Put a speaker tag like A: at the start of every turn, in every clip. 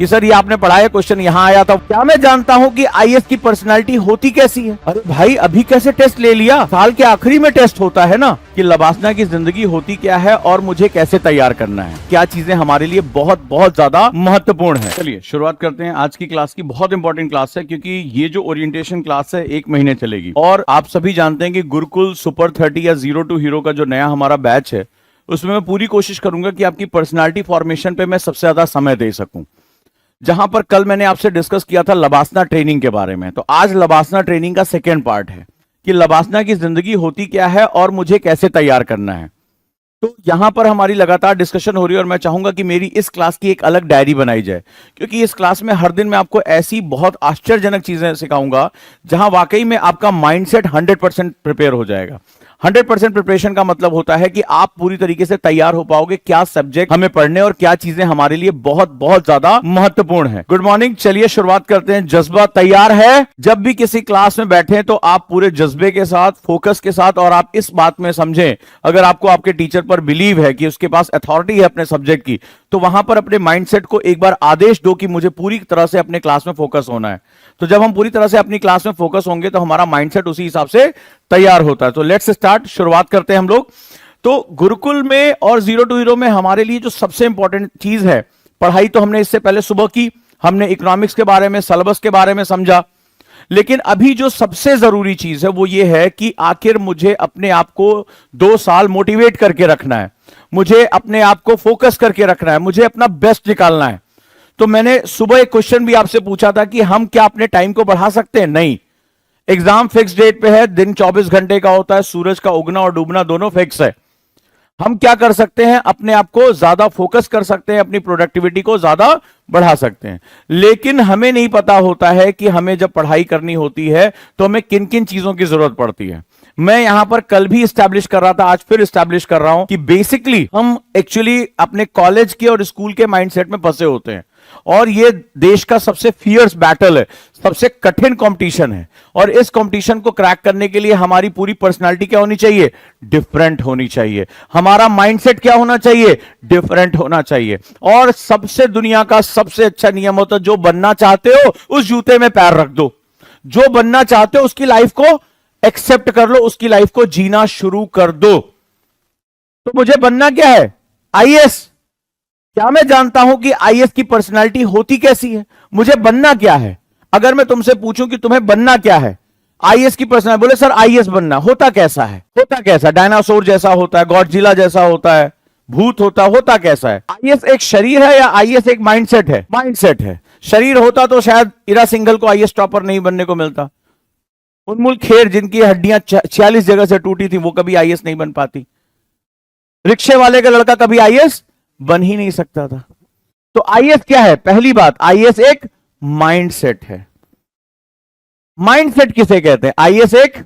A: कि सर ये आपने पढ़ा है, क्वेश्चन यहाँ आया था। क्या मैं जानता हूँ कि आईएएस की पर्सनालिटी होती कैसी है? अरे भाई अभी कैसे टेस्ट ले लिया? साल के आखिरी में टेस्ट होता है ना, कि लबासना की जिंदगी होती क्या है और मुझे कैसे तैयार करना है, क्या चीजें हमारे लिए बहुत बहुत ज्यादा महत्वपूर्ण है। चलिए शुरुआत करते हैं आज की क्लास की। बहुत इंपॉर्टेंट क्लास है क्योंकि ये जो ओरिएंटेशन क्लास है 1 महीने चलेगी और आप सभी जानते हैं कि गुरुकुल सुपर 30 या 0 to हीरो का जो नया हमारा बैच है उसमें मैं पूरी कोशिश करूंगा कि आपकी पर्सनालिटी फॉर्मेशन पे मैं सबसे ज्यादा समय दे सकूं। जहां पर कल मैंने आपसे डिस्कस किया था लबासना ट्रेनिंग के बारे में, तो आज लबासना ट्रेनिंग का सेकेंड पार्ट है कि लबासना की जिंदगी होती क्या है और मुझे कैसे तैयार करना है। तो यहां पर हमारी लगातार डिस्कशन हो रही है और मैं चाहूंगा कि मेरी इस क्लास की एक अलग डायरी बनाई जाए, क्योंकि इस क्लास में हर दिन मैं आपको ऐसी बहुत आश्चर्यजनक चीजें सिखाऊंगा जहां वाकई में आपका माइंडसेट 100% प्रिपेयर हो जाएगा। 100% प्रिपरेशन का मतलब होता है कि आप पूरी तरीके से तैयार हो पाओगे क्या सब्जेक्ट हमें पढ़ने और क्या चीजें हमारे लिए बहुत बहुत ज्यादा महत्वपूर्ण है। गुड मॉर्निंग, चलिए शुरुआत करते हैं। जज्बा तैयार है? जब भी किसी क्लास में बैठे तो आप पूरे जज्बे के साथ, फोकस के साथ, और आप इस बात में समझें, अगर आपको आपके टीचर पर बिलीव है कि उसके पास अथॉरिटी है अपने सब्जेक्ट की, तो वहां पर अपने माइंडसेट को एक बार आदेश दो कि मुझे पूरी तरह से अपने क्लास में फोकस होना है। तो जब हम पूरी तरह से अपनी क्लास में फोकस होंगे तो हमारा माइंडसेट उसी हिसाब से तैयार होता है। तो लेट्स स्टार्ट, शुरुआत करते हैं हम लोग। तो गुरुकुल में और 0 to हीरो में हमारे लिए जो सबसे इंपॉर्टेंट चीज है, पढ़ाई तो हमने इससे पहले सुबह की, हमने इकोनॉमिक्स के बारे में, सिलेबस के बारे में समझा, लेकिन अभी जो सबसे जरूरी चीज है वो ये है कि आखिर मुझे अपने आप को 2 साल मोटिवेट करके रखना है, मुझे अपने आप को फोकस करके रखना है, मुझे अपना बेस्ट निकालना है। तो मैंने सुबह एक क्वेश्चन भी आपसे पूछा था कि हम क्या अपने टाइम को बढ़ा सकते हैं? नहीं, एग्जाम फिक्स डेट पे है, दिन 24 घंटे का होता है, सूरज का उगना और डूबना दोनों फिक्स है। हम क्या कर सकते हैं? अपने आप को ज्यादा फोकस कर सकते हैं, अपनी प्रोडक्टिविटी को ज्यादा बढ़ा सकते हैं, लेकिन हमें नहीं पता होता है कि हमें जब पढ़ाई करनी होती है तो हमें किन किन चीजों की जरूरत पड़ती है। मैं यहां पर कल भी स्टैब्लिश कर रहा था, आज फिर स्टैब्लिश कर रहा हूं कि बेसिकली हम एक्चुअली अपने कॉलेज के और स्कूल के माइंडसेट में फंसे होते हैं, और ये देश का सबसे फियर्स बैटल है, सबसे कठिन कंपटीशन है, और इस कंपटीशन को क्रैक करने के लिए हमारी पूरी पर्सनालिटी क्या होनी चाहिए? डिफरेंट होनी चाहिए। हमारा माइंडसेट क्या होना चाहिए? डिफरेंट होना चाहिए। और सबसे दुनिया का सबसे अच्छा नियम होता है, जो बनना चाहते हो उस जूते में पैर रख दो, जो बनना चाहते हो उसकी लाइफ को एक्सेप्ट कर लो, उसकी लाइफ को जीना शुरू कर दो। तो मुझे बनना क्या है? आईएएस। क्या मैं जानता हूं कि आईएएस की पर्सनालिटी होती कैसी है? मुझे बनना क्या है? अगर मैं तुमसे पूछूं कि तुम्हें बनना क्या है, आईएएस की पर्सनालिटी, बोले सर आईएएस बनना होता कैसा है? होता कैसा? डायनासोर जैसा होता है, गॉडजिला जैसा होता है, भूत होता कैसा है? आईएएस एक शरीर है या आईएएस एक माइंडसेट है? माइंडसेट है। शरीर होता तो शायद इरा सिंघल को आईएएस टॉपर नहीं बनने को मिलता, उन्मुल खेर जिनकी हड्डियां 46 जगह से टूटी थी वो कभी आईएएस नहीं बन पाती, रिक्शे वाले का लड़का कभी आईएएस बन ही नहीं सकता था। तो आईएएस क्या है? पहली बात, आईएएस एक माइंडसेट है। माइंडसेट किसे कहते हैं? आईएएस एक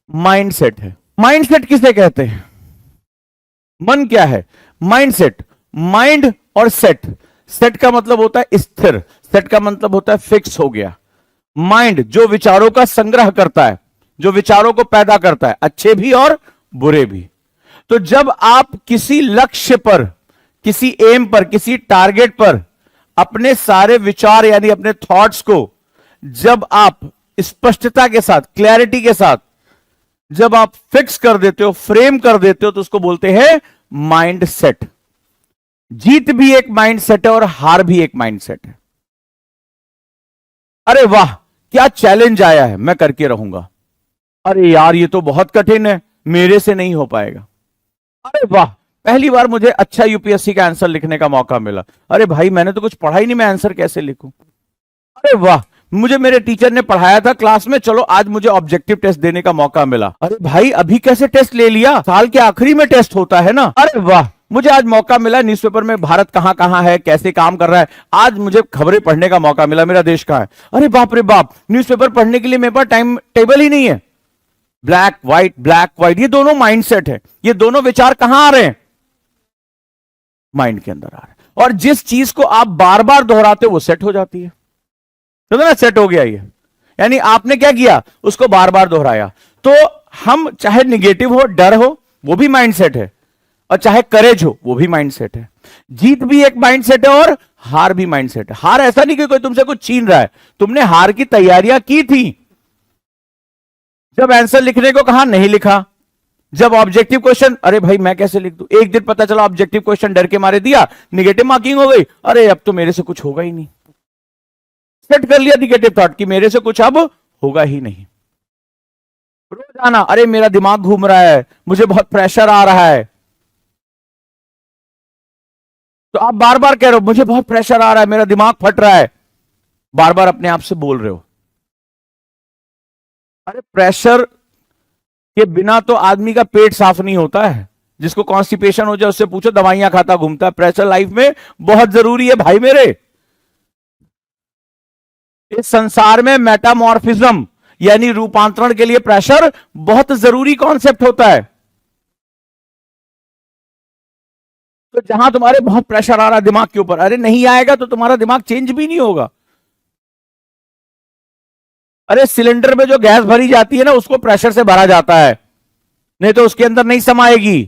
A: माइंडसेट है। माइंडसेट किसे कहते हैं? मन क्या है? माइंडसेट, माइंड और सेट। सेट का मतलब होता है स्थिर, सेट का मतलब होता है फिक्स हो गया। माइंड जो विचारों का संग्रह करता है, जो विचारों को पैदा करता है, अच्छे भी और बुरे भी। तो जब आप किसी लक्ष्य पर, किसी एम पर, किसी टारगेट पर अपने सारे विचार यानी अपने थॉट्स को जब आप स्पष्टता के साथ, क्लैरिटी के साथ जब आप फिक्स कर देते हो, फ्रेम कर देते हो, तो उसको बोलते हैं माइंड सेट। जीत भी एक माइंड सेट है और हार भी एक माइंड सेट है। अरे वाह क्या चैलेंज आया है, मैं करके रहूंगा। अरे यार ये तो बहुत कठिन है, मेरे से नहीं हो पाएगा। अरे वाह पहली बार मुझे अच्छा यूपीएससी का आंसर लिखने का मौका मिला। अरे भाई मैंने तो कुछ पढ़ा ही नहीं, मैं आंसर कैसे लिखूं? अरे वाह मुझे मेरे टीचर ने पढ़ाया था क्लास में, चलो आज मुझे ऑब्जेक्टिव टेस्ट देने का मौका मिला। अरे भाई अभी कैसे टेस्ट ले लिया? साल के आखिरी में टेस्ट होता है ना। अरे वाह मुझे आज मौका मिला, न्यूज़पेपर में भारत कहां कहां है, कैसे काम कर रहा है, आज मुझे खबरें पढ़ने का मौका मिला, मेरा देश कहां है। अरे बाप रे बाप, न्यूज़पेपर पढ़ने के लिए मेरे पास टाइम टेबल ही नहीं है। ब्लैक व्हाइट, ये दोनों माइंडसेट है, ये दोनों विचार कहां आ रहे हैं? माइंड के अंदर आ रहे हैं। और जिस चीज को आप बार बार दोहराते हो वो सेट हो जाती है। तो ना सेट हो गया ये, यानी आपने क्या किया? उसको बार बार दोहराया। तो हम चाहे निगेटिव हो, डर हो, वो भी माइंडसेट है, और चाहे करेज हो वो भी माइंडसेट है। जीत भी एक माइंडसेट है और हार भी माइंडसेट है। हार ऐसा नहीं कि कोई तुमसे कुछ छीन रहा है, तुमने हार की तैयारियां की थी। जब आंसर लिखने को कहा नहीं लिखा, जब ऑब्जेक्टिव क्वेश्चन, अरे भाई मैं कैसे लिख दूं, एक दिन पता चला ऑब्जेक्टिव क्वेश्चन डर के मारे दिया, निगेटिव मार्किंग हो गई, अरे अब तो मेरे से कुछ होगा ही नहीं। सेट कर लिया निगेटिव थॉट कि मेरे से कुछ अब होगा ही नहीं। रोज आना, अरे मेरा दिमाग घूम रहा है, मुझे बहुत प्रेशर आ रहा है, तो आप बार बार कह रहे हो मुझे बहुत प्रेशर आ रहा है, मेरा दिमाग फट रहा है, बार बार अपने आप से बोल रहे हो। अरे प्रेशर के बिना तो आदमी का पेट साफ नहीं होता है। जिसको कॉन्स्टिपेशन हो जाए उससे पूछो, दवाइयां खाता घूमता है। प्रेशर लाइफ में बहुत जरूरी है भाई मेरे। इस संसार में मेटामॉर्फिज्म यानी रूपांतरण के लिए प्रेशर बहुत जरूरी कॉन्सेप्ट होता है। तो जहां तुम्हारे बहुत प्रेशर आ रहा है दिमाग के ऊपर, अरे नहीं आएगा तो तुम्हारा दिमाग चेंज भी नहीं होगा। अरे सिलेंडर में जो गैस भरी जाती है ना, उसको प्रेशर से भरा जाता है, नहीं तो उसके अंदर नहीं समाएगी।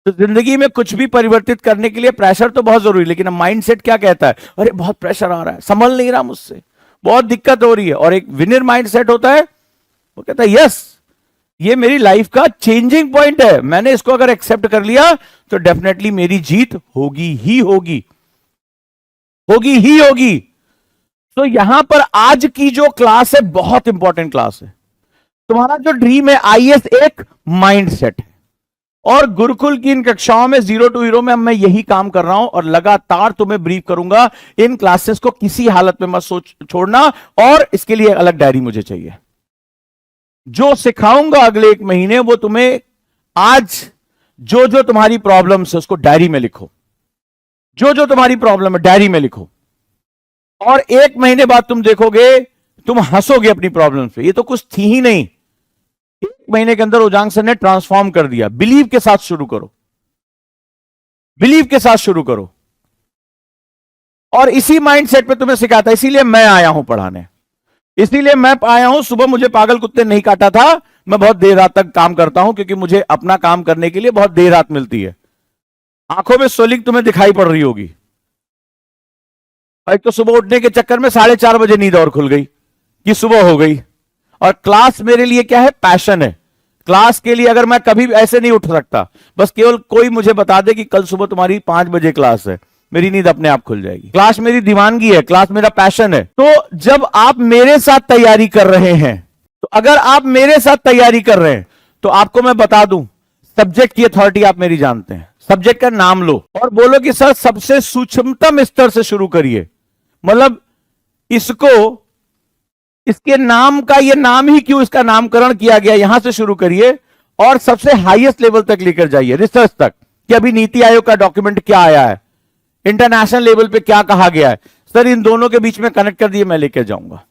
A: तो जिंदगी में कुछ भी परिवर्तित करने के लिए प्रेशर तो बहुत जरूरी है, लेकिन माइंडसेट क्या कहता है, अरे बहुत प्रेशर आ रहा है, संभल नहीं रहा मुझसे, बहुत दिक्कत हो रही है। और एक विनर माइंडसेट होता है, वो कहता है यस ये मेरी लाइफ का चेंजिंग पॉइंट है, मैंने इसको अगर एक्सेप्ट कर लिया तो डेफिनेटली मेरी जीत होगी ही होगी, होगी ही होगी। तो यहां पर आज की जो क्लास है बहुत इंपॉर्टेंट क्लास है। तुम्हारा जो ड्रीम है आईएएस एक माइंडसेट है, और गुरुकुल की इन कक्षाओं में 0 to हीरो में मैं यही काम कर रहा हूं, और लगातार तुम्हें ब्रीफ करूंगा। इन क्लासेस को किसी हालत में मत छोड़ना, और इसके लिए अलग डायरी मुझे चाहिए। जो सिखाऊंगा अगले 1 महीने वो तुम्हें आज जो जो तुम्हारी प्रॉब्लम्स है उसको डायरी में लिखो, जो जो तुम्हारी प्रॉब्लम है डायरी में लिखो, और 1 महीने बाद तुम देखोगे तुम हंसोगे अपनी प्रॉब्लम पे, ये तो कुछ थी ही नहीं। 1 महीने के अंदर उजांग सर ने ट्रांसफॉर्म कर दिया। बिलीव के साथ शुरू करो, बिलीव के साथ शुरू करो, और इसी माइंडसेट पे तुम्हें सिखाता है। इसीलिए मैं आया हूं पढ़ाने, इसीलिए मैं आया हूं। सुबह मुझे पागल कुत्ते नहीं काटा था, मैं बहुत देर रात तक काम करता हूं, क्योंकि मुझे अपना काम करने के लिए बहुत देर रात मिलती है। आंखों में सोलिंग तुम्हें दिखाई पड़ रही होगी। एक तो सुबह उठने के चक्कर में 4:30 बजे नींद और खुल गई कि सुबह हो गई। और क्लास मेरे लिए क्या है, पैशन है। क्लास के लिए अगर मैं कभी ऐसे नहीं उठ सकता, बस केवल कोई मुझे बता दे कि कल सुबह तुम्हारी 5 बजे क्लास है, मेरी नींद अपने आप खुल जाएगी। क्लास मेरी दीवानगी है, क्लास मेरा पैशन है। तो जब आप मेरे साथ तैयारी कर रहे हैं, तो अगर आप मेरे साथ तैयारी कर रहे हैं तो आपको मैं बता दूं, सब्जेक्ट की अथॉरिटी आप मेरी जानते हैं। सब्जेक्ट का नाम लो और बोलो कि सर सबसे सूक्ष्मतम स्तर से शुरू करिए, मतलब इसको, इसके नाम का, ये नाम ही क्यों इसका नामकरण किया गया, यहां से शुरू करिए और सबसे हाईएस्ट लेवल तक लेकर जाइए, रिसर्च तक, कि अभी नीति आयोग का डॉक्यूमेंट क्या आया है, इंटरनेशनल लेवल पे क्या कहा गया है। सर इन दोनों के बीच में कनेक्ट कर दिए, मैं लेकर जाऊंगा।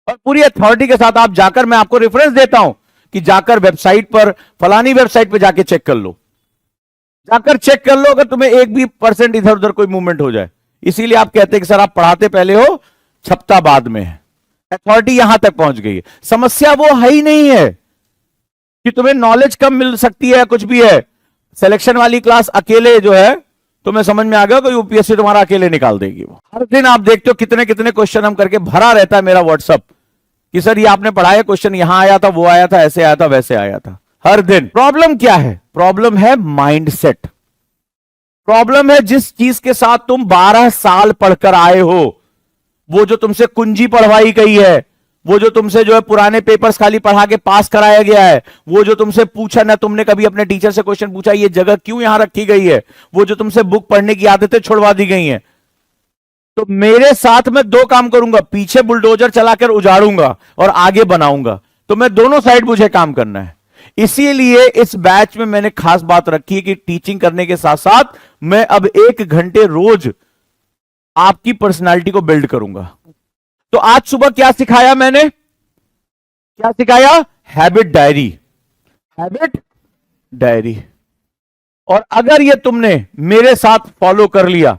A: और पूरी अथॉरिटी के साथ आप जाकर, मैं आपको रेफरेंस देता हूं कि जाकर वेबसाइट पर, फलानी वेबसाइट पर जाके चेक कर लो, जाकर चेक कर लो, अगर तुम्हें 1 भी % इधर उधर कोई मूवमेंट हो जाए। इसीलिए आप कहते हैं कि सर आप पढ़ाते पहले हो, छपता बाद में है। अथॉरिटी यहां तक पहुंच गई है। समस्या वो है ही नहीं है कि तुम्हें नॉलेज कम मिल सकती है, कुछ भी है। सिलेक्शन वाली क्लास अकेले जो है, तुम्हें समझ में आ गया कि यूपीएससी तुम्हारा अकेले निकाल देगी। वो हर दिन आप देखते हो कितने कितने क्वेश्चन हम करके भरा रहता है मेरा व्हाट्सअप, कि सर ये आपने पढ़ाया, क्वेश्चन यहां आया था, वो आया था, ऐसे आया था, वैसे आया था, हर दिन। प्रॉब्लम क्या है? प्रॉब्लम है माइंडसेट। प्रॉब्लम है जिस चीज के साथ तुम 12 साल पढ़कर आए हो, वो जो तुमसे कुंजी पढ़वाई गई है, वो जो तुमसे जो है पुराने पेपर्स खाली पढ़ा के पास कराया गया है, वो जो तुमसे पूछा ना, तुमने कभी अपने टीचर से क्वेश्चन पूछा ये जगह क्यों यहां रखी गई है, वो जो तुमसे बुक पढ़ने की आदतें छुड़वा दी गई हैं। तो मेरे साथ मैं 2 काम करूंगा, पीछे बुलडोजर चलाकर उजाड़ूंगा और आगे बनाऊंगा। तो मैं दोनों साइड मुझे काम करना है। इसीलिए इस बैच में मैंने खास बात रखी है कि टीचिंग करने के साथ साथ मैं अब 1 घंटे रोज आपकी पर्सनालिटी को बिल्ड करूंगा। तो आज सुबह क्या सिखाया मैंने, क्या सिखाया? Habit diary, habit diary. और अगर ये तुमने मेरे साथ फॉलो कर लिया,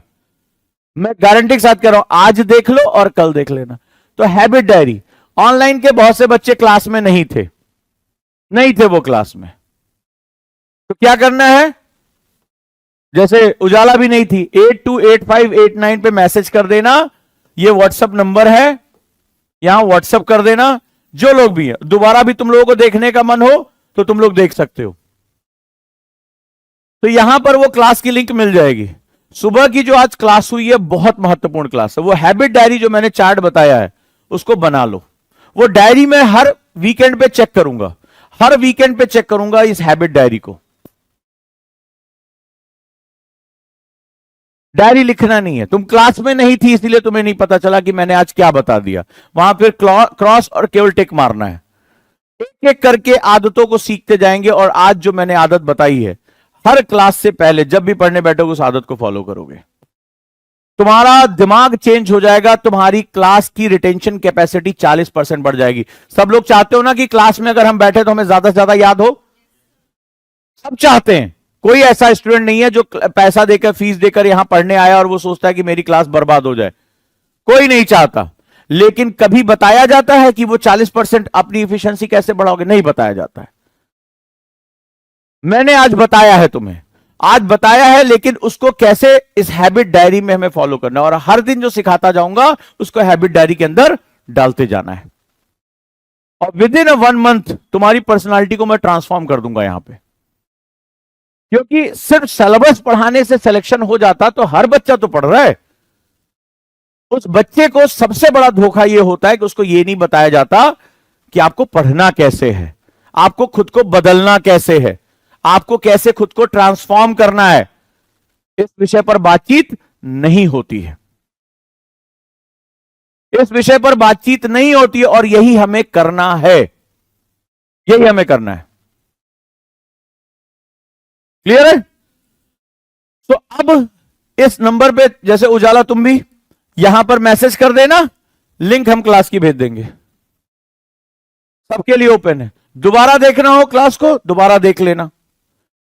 A: मैं गारंटी के साथ कह रहा हूं, आज देख लो और कल देख लेना। तो हैबिट डायरी, ऑनलाइन के बहुत से बच्चे क्लास में नहीं थे, नहीं थे वो क्लास में, तो क्या करना है? जैसे उजाला भी नहीं थी, 828589 पे मैसेज कर देना, ये व्हाट्सएप नंबर है, यहां व्हाट्सएप कर देना। जो लोग भी है, दोबारा भी तुम लोगों को देखने का मन हो तो तुम लोग देख सकते हो। तो यहां पर वो क्लास की लिंक मिल जाएगी। सुबह की जो आज क्लास हुई है बहुत महत्वपूर्ण क्लास है। वो हैबिट डायरी जो मैंने चार्ट बताया है उसको बना लो। वो डायरी मैं हर वीकेंड पे चेक करूंगा, हर वीकेंड पे चेक करूंगा इस हैबिट डायरी को। डायरी लिखना नहीं है, तुम क्लास में नहीं थी इसलिए तुम्हें नहीं पता चला कि मैंने आज क्या बता दिया। वहां फिर क्रॉस और केवल टिक मारना है। एक एक करके आदतों को सीखते जाएंगे और आज जो मैंने आदत बताई है, हर क्लास से पहले जब भी पढ़ने बैठोगे उस आदत को फॉलो करोगे, तुम्हारा दिमाग चेंज हो जाएगा, तुम्हारी क्लास की रिटेंशन कैपेसिटी 40% बढ़ जाएगी। सब लोग चाहते हो ना कि क्लास में अगर हम बैठे तो हमें ज्यादा से ज्यादा याद हो, सब चाहते हैं। कोई ऐसा स्टूडेंट नहीं है जो पैसा देकर फीस देकर यहां पढ़ने आया और वो सोचता है कि मेरी क्लास बर्बाद हो जाए, कोई नहीं चाहता। लेकिन कभी बताया जाता है कि वो 40% अपनी इफिशिएंसी कैसे बढ़ाओगे? नहीं बताया जाता है। मैंने आज बताया है तुम्हें, आज बताया है, लेकिन उसको कैसे इस हैबिट डायरी में हमें फॉलो करना है और हर दिन जो सिखाता जाऊंगा उसको हैबिट डायरी के अंदर डालते जाना है। और विद इन 1 मंथ तुम्हारी पर्सनालिटी को मैं ट्रांसफॉर्म कर दूंगा यहां पे। क्योंकि सिर्फ सिलेबस पढ़ाने से सिलेक्शन हो जाता तो हर बच्चा तो पढ़ रहा है, उस बच्चे को सबसे बड़ा धोखा यह होता है कि उसको यह नहीं बताया जाता कि आपको पढ़ना कैसे है, आपको खुद को बदलना कैसे है, आपको कैसे खुद को ट्रांसफॉर्म करना है। इस विषय पर बातचीत नहीं होती है, इस विषय पर बातचीत नहीं होती है और यही हमें करना है, यही हमें करना है। क्लियर है? तो अब इस नंबर पे जैसे उजाला तुम भी यहां पर मैसेज कर देना, लिंक हम क्लास की भेज देंगे, सबके लिए ओपन है। दोबारा देखना हो क्लास को दोबारा देख लेना,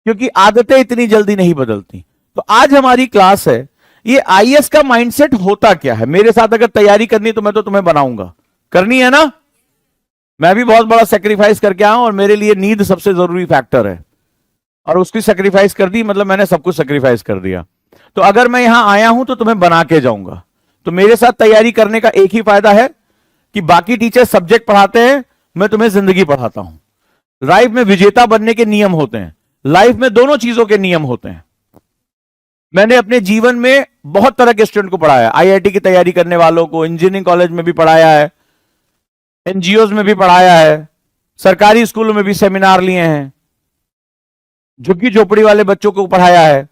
A: क्योंकि आदतें इतनी जल्दी नहीं बदलती। तो आज हमारी क्लास है, ये आईएएस का माइंडसेट होता क्या है। मेरे साथ अगर तैयारी करनी तो मैं तो तुम्हें बनाऊंगा, करनी है ना। मैं भी बहुत बड़ा सेक्रीफाइस करके आया हूं और मेरे लिए नींद सबसे जरूरी फैक्टर है, और उसकी सेक्रीफाइस कर दी मतलब मैंने सब कुछ सेक्रीफाइस कर दिया। तो अगर मैं यहां आया हूं तो तुम्हें बना के जाऊंगा। तो मेरे साथ तैयारी करने का एक ही फायदा है कि बाकी टीचर सब्जेक्ट पढ़ाते हैं, मैं तुम्हें जिंदगी पढ़ाता हूं। लाइफ में विजेता बनने के नियम होते हैं, लाइफ में दोनों चीजों के नियम होते हैं। मैंने अपने जीवन में बहुत तरह के स्टूडेंट को पढ़ाया, आईआईटी की तैयारी करने वालों को, इंजीनियरिंग कॉलेज में भी पढ़ाया है, एनजीओ में भी पढ़ाया है, सरकारी स्कूलों में भी सेमिनार लिए हैं, झुग्गी झोपड़ी वाले बच्चों को पढ़ाया है,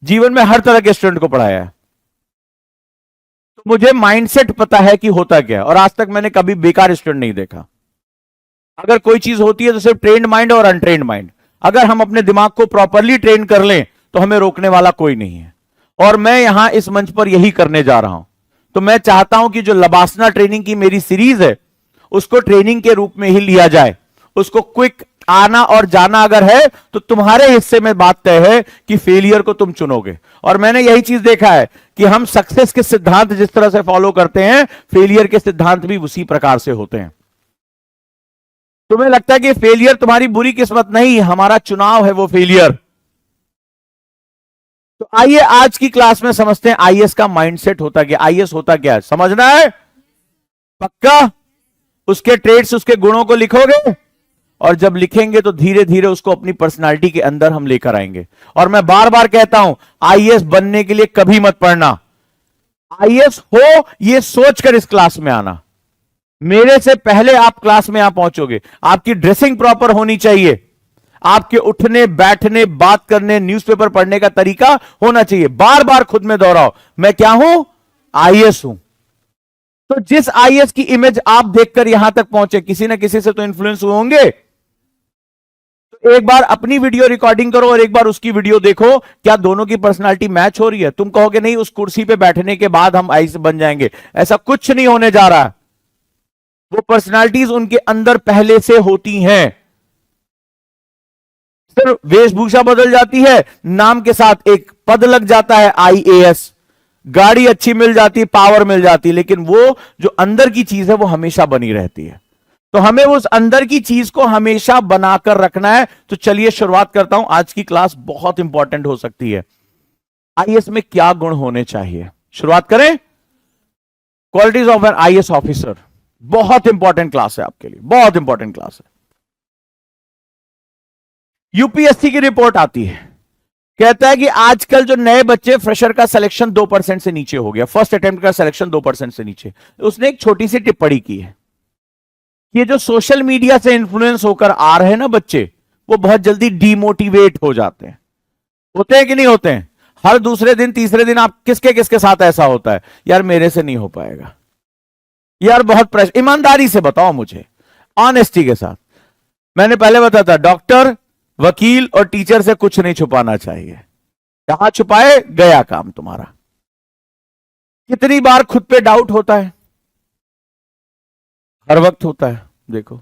A: जीवन में हर तरह के स्टूडेंट को पढ़ाया है। तो मुझे माइंडसेट पता है कि होता क्या है, और आज तक मैंने कभी बेकार स्टूडेंट नहीं देखा। अगर कोई चीज होती है तो सिर्फ ट्रेन्ड माइंड और अनट्रेन्ड माइंड। अगर हम अपने दिमाग को प्रॉपरली ट्रेन कर लें तो हमें रोकने वाला कोई नहीं है, और मैं यहां इस मंच पर यही करने जा रहा हूं। तो मैं चाहता हूं कि जो लबासना ट्रेनिंग की मेरी सीरीज है उसको ट्रेनिंग के रूप में ही लिया जाए, उसको क्विक आना और जाना अगर है तो तुम्हारे हिस्से में बात तय है कि फेलियर को तुम चुनोगे। और मैंने यही चीज देखा है कि हम सक्सेस के सिद्धांत जिस तरह से फॉलो करते हैं, फेलियर के सिद्धांत भी उसी प्रकार से होते हैं। तुम्हें लगता है कि फेलियर तुम्हारी बुरी किस्मत नहीं, हमारा चुनाव है वो फेलियर। तो आइए आज की क्लास में समझते हैं आईएएस का माइंडसेट होता क्या, आईएएस होता क्या है, समझना है पक्का। उसके ट्रेड्स, उसके गुणों को लिखोगे, और जब लिखेंगे तो धीरे धीरे उसको अपनी पर्सनालिटी के अंदर हम लेकर आएंगे। और मैं बार बार कहता हूं, आईएएस बनने के लिए कभी मत पढ़ना, आईएएस हो ये सोचकर इस क्लास में आना। मेरे से पहले आप क्लास में यहां पहुंचोगे, आपकी ड्रेसिंग प्रॉपर होनी चाहिए, आपके उठने बैठने बात करने न्यूज़पेपर पढ़ने का तरीका होना चाहिए। बार बार खुद में दोहराओ, मैं क्या हूं, आईएएस हूं। तो जिस आईएएस की इमेज आप देखकर यहां तक पहुंचे, किसी ना किसी से तो इन्फ्लुएंस हुए होंगे। तो एक बार अपनी वीडियो रिकॉर्डिंग करो और एक बार उसकी वीडियो देखो, क्या दोनों की पर्सनालिटी मैच हो रही है। तुम कहोगे नहीं उस कुर्सी पे बैठने के बाद हम आईएएस बन जाएंगे, ऐसा कुछ नहीं होने जा रहा। वो पर्सनालिटीज उनके अंदर पहले से होती हैं, सिर्फ वेशभूषा बदल जाती है, नाम के साथ एक पद लग जाता है आईएएस, गाड़ी अच्छी मिल जाती, पावर मिल जाती, लेकिन वो जो अंदर की चीज है वो हमेशा बनी रहती है। तो हमें उस अंदर की चीज को हमेशा बनाकर रखना है। तो चलिए शुरुआत करता हूं, आज की क्लास बहुत इंपॉर्टेंट हो सकती है। आईएएस में क्या गुण होने चाहिए? शुरुआत करें। Qualities of an IAS officer. बहुत इंपॉर्टेंट क्लास है आपके लिए, बहुत इंपॉर्टेंट क्लास है। यूपीएससी की रिपोर्ट आती है, कहता है कि आजकल जो नए बच्चे, फ्रेशर का सिलेक्शन 2% से नीचे हो गया, फर्स्ट अटेम्प्ट का सिलेक्शन 2% से नीचे। उसने एक छोटी सी टिप्पणी की है, ये जो सोशल मीडिया से इन्फ्लुएंस होकर आ रहे हैं ना बच्चे, वो बहुत जल्दी डीमोटिवेट हो जाते हैं। होते हैं कि नहीं होते हैं? हर दूसरे दिन तीसरे दिन आप किसके किसके साथ ऐसा होता है, यार मेरे से नहीं हो पाएगा, यार बहुत प्रेशर। ईमानदारी से बताओ मुझे, ऑनेस्टी के साथ। मैंने पहले बताया था, डॉक्टर, वकील और टीचर से कुछ नहीं छुपाना चाहिए। कहां छुपाए, गया काम तुम्हारा। कितनी बार खुद पे डाउट होता है? हर वक्त होता है, देखो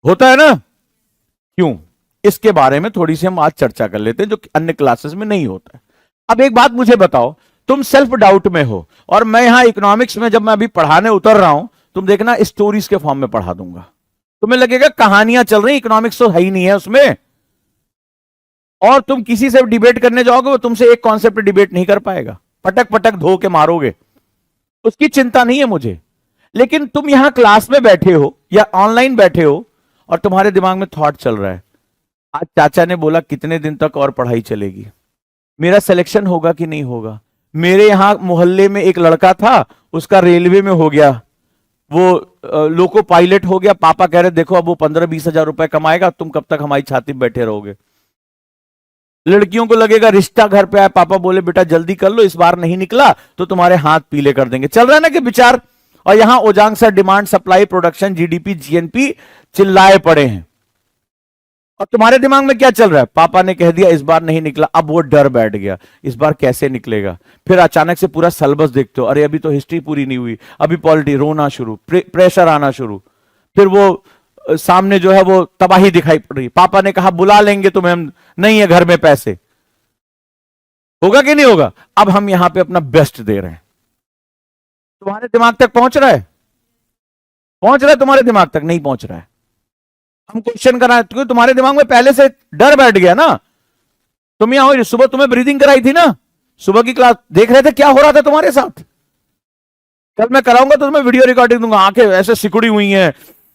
A: होता है ना। क्यों? इसके बारे में थोड़ी सी हम आज चर्चा कर लेते हैं, जो अन्य क्लासेस में नहीं होता है। अब एक बात मुझे बताओ, तुम सेल्फ डाउट में हो और मैं यहां इकोनॉमिक्स में जब मैं अभी पढ़ाने उतर रहा हूं, तुम देखना स्टोरीज के फॉर्म में पढ़ा दूंगा। तुम्हें लगेगा कहानियां चल रही, इकोनॉमिक्स तो है ही नहीं है उसमें। और तुम किसी से डिबेट करने जाओगे, वो तुमसे एक कॉन्सेप्ट डिबेट नहीं कर पाएगा, पटक पटक धो के मारोगे। उसकी चिंता नहीं है मुझे। लेकिन तुम यहां क्लास में बैठे हो या ऑनलाइन बैठे हो और तुम्हारे दिमाग में थॉट चल रहा है, आज चाचा ने बोला कितने दिन तक और पढ़ाई चलेगी, मेरा सिलेक्शन होगा कि नहीं होगा। मेरे यहां मोहल्ले में एक लड़का था, उसका रेलवे में हो गया, वो लोको पायलट हो गया। पापा कह रहे देखो अब वो 15-20 हजार रुपए कमाएगा, तुम कब तक हमारी छाती में बैठे रहोगे। लड़कियों को लगेगा रिश्ता घर पे आया, पापा बोले बेटा जल्दी कर लो, इस बार नहीं निकला तो तुम्हारे हाथ पीले कर देंगे। चल रहा है ना कि विचार। और यहां ओजांग sir demand, supply, production, GDP, GNP चिल्लाए पड़े हैं। और तुम्हारे दिमाग में क्या चल रहा है, पापा ने कह दिया इस बार नहीं निकला, अब वो डर बैठ गया, इस बार कैसे निकलेगा। फिर अचानक से पूरा सिलेबस देखते हो, अरे अभी तो हिस्ट्री पूरी नहीं हुई, अभी पॉलिटी, रोना शुरू, प्रेशर आना शुरू। फिर वो सामने जो है वो तबाही दिखाई पड़ रही, पापा ने कहा बुला लेंगे तुम्हें, हम नहीं है घर में पैसे। होगा कि नहीं होगा? अब हम यहां पे अपना बेस्ट दे रहे हैं। तुम्हारे दिमाग तक पहुंच रहा है? पहुंच रहा है तुम्हारे दिमाग तक? नहीं पहुंच रहा है। हम क्वेश्चन कर रहे हैं क्योंकि तुम्हारे दिमाग में पहले से डर बैठ गया ना। तुम यहां हो, सुबह तुम्हें ब्रीदिंग कराई थी ना, सुबह की क्लास देख रहे थे, क्या हो रहा था तुम्हारे साथ। कल मैं कराऊंगा तो तुम्हें वीडियो रिकॉर्डिंग दूंगा, आंखें ऐसे सिकुड़ी हुई हैं,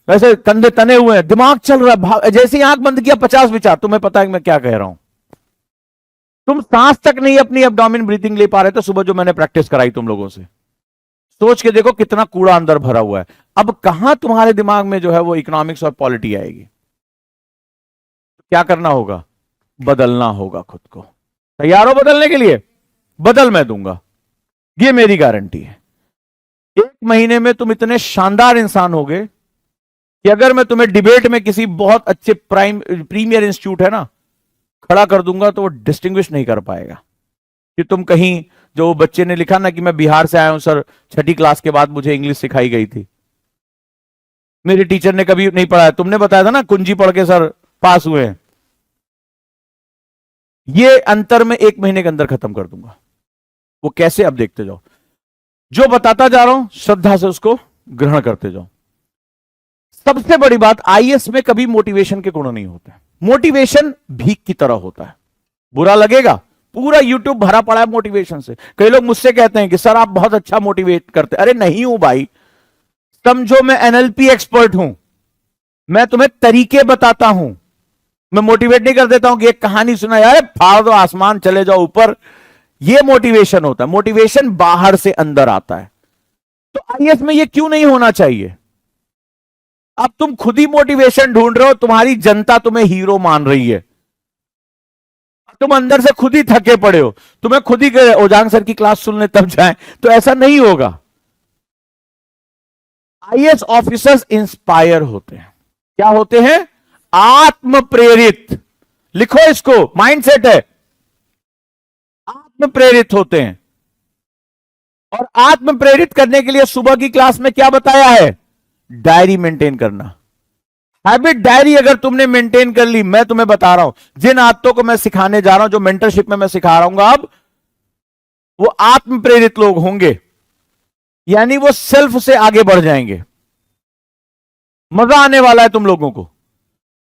A: वैसे कंधे तने हुए हैं, दिमाग चल रहा है, जैसे ही आंख बंद किया 50 विचार। तुम्हें पता है मैं क्या कह रहा हूं। तुम सांस तक नहीं अपनी एब्डोमेन ब्रीथिंग ले पा रहे थे सुबह जो मैंने प्रैक्टिस कराई तुम लोगों से। सोच के देखो कितना कूड़ा अंदर भरा हुआ है। अब कहां तुम्हारे दिमाग में जो है वो इकोनॉमिक्स और पॉलिटी आएगी। क्या करना होगा? बदलना होगा खुद को। तैयार हो बदलने के लिए? बदल मैं दूंगा, ये मेरी गारंटी है। 1 महीने में तुम इतने शानदार इंसान होगे कि अगर मैं तुम्हें डिबेट में किसी बहुत अच्छे प्रीमियर इंस्टीट्यूट है ना खड़ा कर दूंगा तो वो डिस्टिंग्विश नहीं कर पाएगा। कि तुम कहीं, जो बच्चे ने लिखा ना कि मैं बिहार से आया हूं सर, 6ठी क्लास के बाद मुझे इंग्लिश सिखाई गई थी, मेरे टीचर ने कभी नहीं पढ़ाया, तुमने बताया था ना कुंजी पढ़ के सर पास हुए हैं। ये अंतर मैं 1 महीने के अंदर खत्म कर दूंगा। वो कैसे, अब देखते जाओ। जो बताता जा रहा हूं श्रद्धा से उसको ग्रहण करते जाओ। सबसे बड़ी बात, आईएएस में कभी मोटिवेशन के गुण नहीं होते। मोटिवेशन भीख की तरह होता है। बुरा लगेगा, पूरा यूट्यूब भरा पड़ा है मोटिवेशन से। कई लोग मुझसे कहते हैं कि सर आप बहुत अच्छा मोटिवेट करते। अरे नहीं हूं भाई, समझो मैं एनएलपी एक्सपर्ट हूं, मैं तुम्हें तरीके बताता हूं। मैं मोटिवेट नहीं कर देता हूं कि एक कहानी सुना यार फाड़ दो आसमान चले जाओ ऊपर। ये मोटिवेशन होता है। मोटिवेशन बाहर से अंदर आता है। तो आईएएस में ये क्यों नहीं होना चाहिए? अब तुम खुद ही मोटिवेशन ढूंढ रहे हो, तुम्हारी जनता तुम्हें हीरो मान रही है, तुम अंदर से खुद ही थके पड़े हो, तुम्हें खुद ही ओजांग सर की क्लास सुनने तब जाएं, तो ऐसा नहीं होगा। आईएएस ऑफिसर्स इंस्पायर होते हैं। क्या होते हैं? आत्म प्रेरित। लिखो इसको, माइंडसेट है। आत्म प्रेरित होते हैं। और आत्म प्रेरित करने के लिए सुबह की क्लास में क्या बताया है? डायरी मेंटेन करना। हैबिट डायरी अगर तुमने मेंटेन कर ली, मैं तुम्हें बता रहा हूं, जिन आदतों को मैं सिखाने जा रहा हूं, जो मेंटरशिप में मैं सिखा रहा हूं अब, वो आत्म प्रेरित लोग होंगे। यानी वो सेल्फ से आगे बढ़ जाएंगे। मजा आने वाला है तुम लोगों को।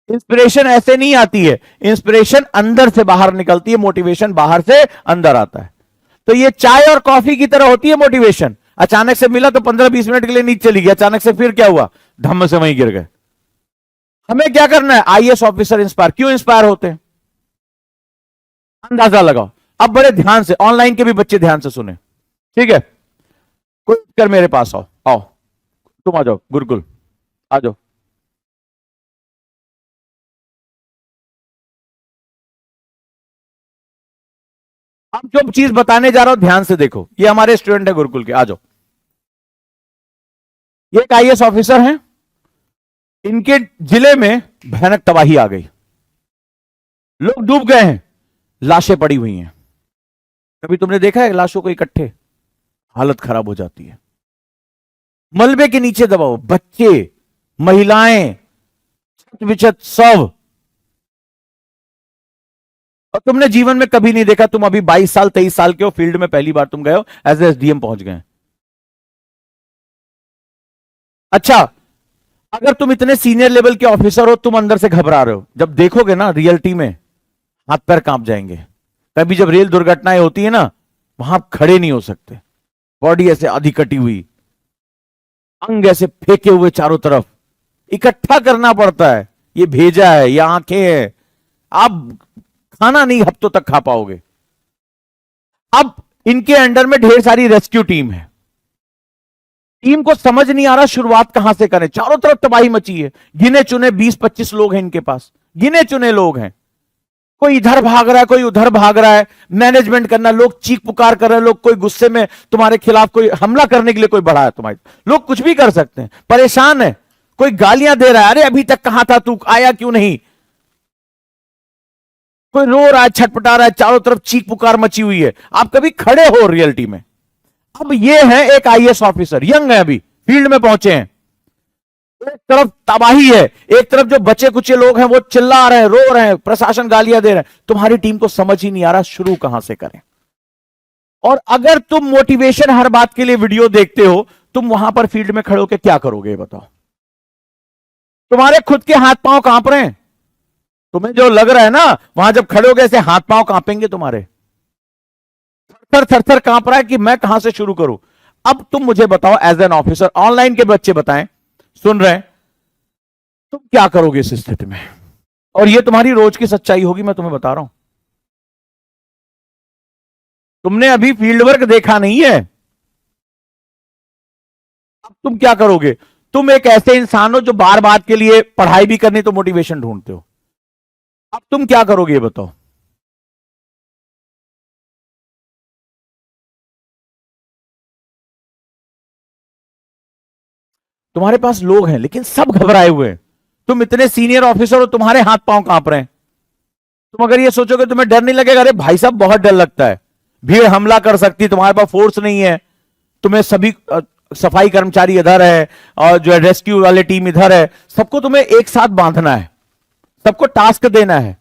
A: इंस्पिरेशन ऐसे नहीं आती है, इंस्पिरेशन अंदर से बाहर निकलती है, मोटिवेशन बाहर से अंदर आता है। तो ये चाय और कॉफी की तरह होती है मोटिवेशन। अचानक से मिला तो 15-20 मिनट के लिए नीचे चली गई, अचानक से फिर क्या हुआ, धम्म से वहीं गिर गए। हमें क्या करना है, आईएएस ऑफिसर इंस्पायर क्यों इंस्पायर होते हैं, अंदाजा लगाओ। अब बड़े ध्यान से, ऑनलाइन के भी बच्चे ध्यान से सुने, ठीक है। कोई कर मेरे पास आओ, आओ तुम आ जाओ, गुरुकुल आ जाओ। अब जो चीज बताने जा रहा हूं ध्यान से देखो, ये हमारे स्टूडेंट है गुरुकुल के, आ जाओ। ये एक आईएएस ऑफिसर हैं, इनके जिले में भयानक तबाही आ गई, लोग डूब गए हैं, लाशें पड़ी हुई हैं। कभी तुमने देखा है लाशों को इकट्ठे, हालत खराब हो जाती है। मलबे के नीचे दबाओ, बच्चे, महिलाएं, छत बिछत सब। और तुमने जीवन में कभी नहीं देखा, तुम अभी 22 साल 23 साल के हो, फील्ड में पहली बार तुम गए हो, एज एसडीएम पहुंच गए। अच्छा, अगर तुम इतने सीनियर लेवल के ऑफिसर हो, तुम अंदर से घबरा रहे हो, जब देखोगे ना रियलिटी में हाथ पैर कांप जाएंगे। कभी जब रेल दुर्घटनाएं होती है ना, वहां आप खड़े नहीं हो सकते, बॉडी ऐसे आधी कटी हुई, अंग ऐसे फेंके हुए चारों तरफ, इकट्ठा करना पड़ता है। ये भेजा है, ये आंखें हैं, आप खाना नहीं हफ्तों तक खा पाओगे। अब इनके अंडर में ढेर सारी रेस्क्यू टीम है, टीम को समझ नहीं आ रहा शुरुआत कहां से करें, चारों तरफ तबाही मची है। गिने चुने 20-25 लोग हैं इनके पास, गिने चुने लोग हैं, कोई इधर भाग रहा है, कोई उधर भाग रहा है, मैनेजमेंट करना, लोग चीख पुकार कर रहे हैं, लोग कोई गुस्से में तुम्हारे खिलाफ कोई हमला करने के लिए कोई बढ़ा है तुम्हारे, लोग कुछ भी कर सकते हैं, परेशान है, कोई गालियां दे रहा है, अरे अभी तक कहां था तू, आया क्यों नहीं, कोई रो रहा है, छटपटा रहा है, चारों तरफ चीख पुकार मची हुई है, आप कभी खड़े हो रियलिटी में। अब ये है एक आईएएस ऑफिसर, यंग है, अभी फील्ड में पहुंचे हैं, एक तरफ तबाही है, एक तरफ जो बचे कुचे लोग हैं वो चिल्ला रहे हैं, रो रहे हैं, प्रशासन गालियां दे रहे हैं, तुम्हारी टीम को समझ ही नहीं आ रहा शुरू कहां से करें। और अगर तुम मोटिवेशन हर बात के लिए वीडियो देखते हो, तुम वहां पर फील्ड में खड़े होकर क्या करोगे बताओ, तुम्हारे खुद के हाथ पांव कांप रहे हैं, तुम्हें जो लग रहा है ना, वहां जब खड़े हो गए ऐसे हाथ पांव कांपेंगे तुम्हारे, थर थर थर कांप रहा है कि मैं कहां से शुरू करूं। अब तुम मुझे बताओ एज एन ऑफिसर, ऑनलाइन के बच्चे बताएं, सुन रहे हैं, तुम क्या करोगे इस स्थिति में। और ये तुम्हारी रोज की सच्चाई होगी, मैं तुम्हें बता रहा हूं, तुमने अभी फील्ड वर्क देखा नहीं है। अब तुम क्या करोगे, तुम एक ऐसे इंसान हो जो बार बात के लिए पढ़ाई भी करनी तो मोटिवेशन ढूंढते हो, अब तुम क्या करोगे ये बताओ। तुम्हारे पास लोग हैं लेकिन सब घबराए हुए हैं, तुम इतने सीनियर ऑफिसर हो, तुम्हारे हाथ पांव कांप रहे हैं। तुम अगर ये सोचोगे तुम्हें डर नहीं लगेगा, अरे भाई साहब बहुत डर लगता है, भीड़ हमला कर सकती है, तुम्हारे पास फोर्स नहीं है, तुम्हें सभी सफाई कर्मचारी इधर है और जो रेस्क्यू वाले टीम इधर है, सबको तुम्हें एक साथ बांधना है, सबको टास्क देना है।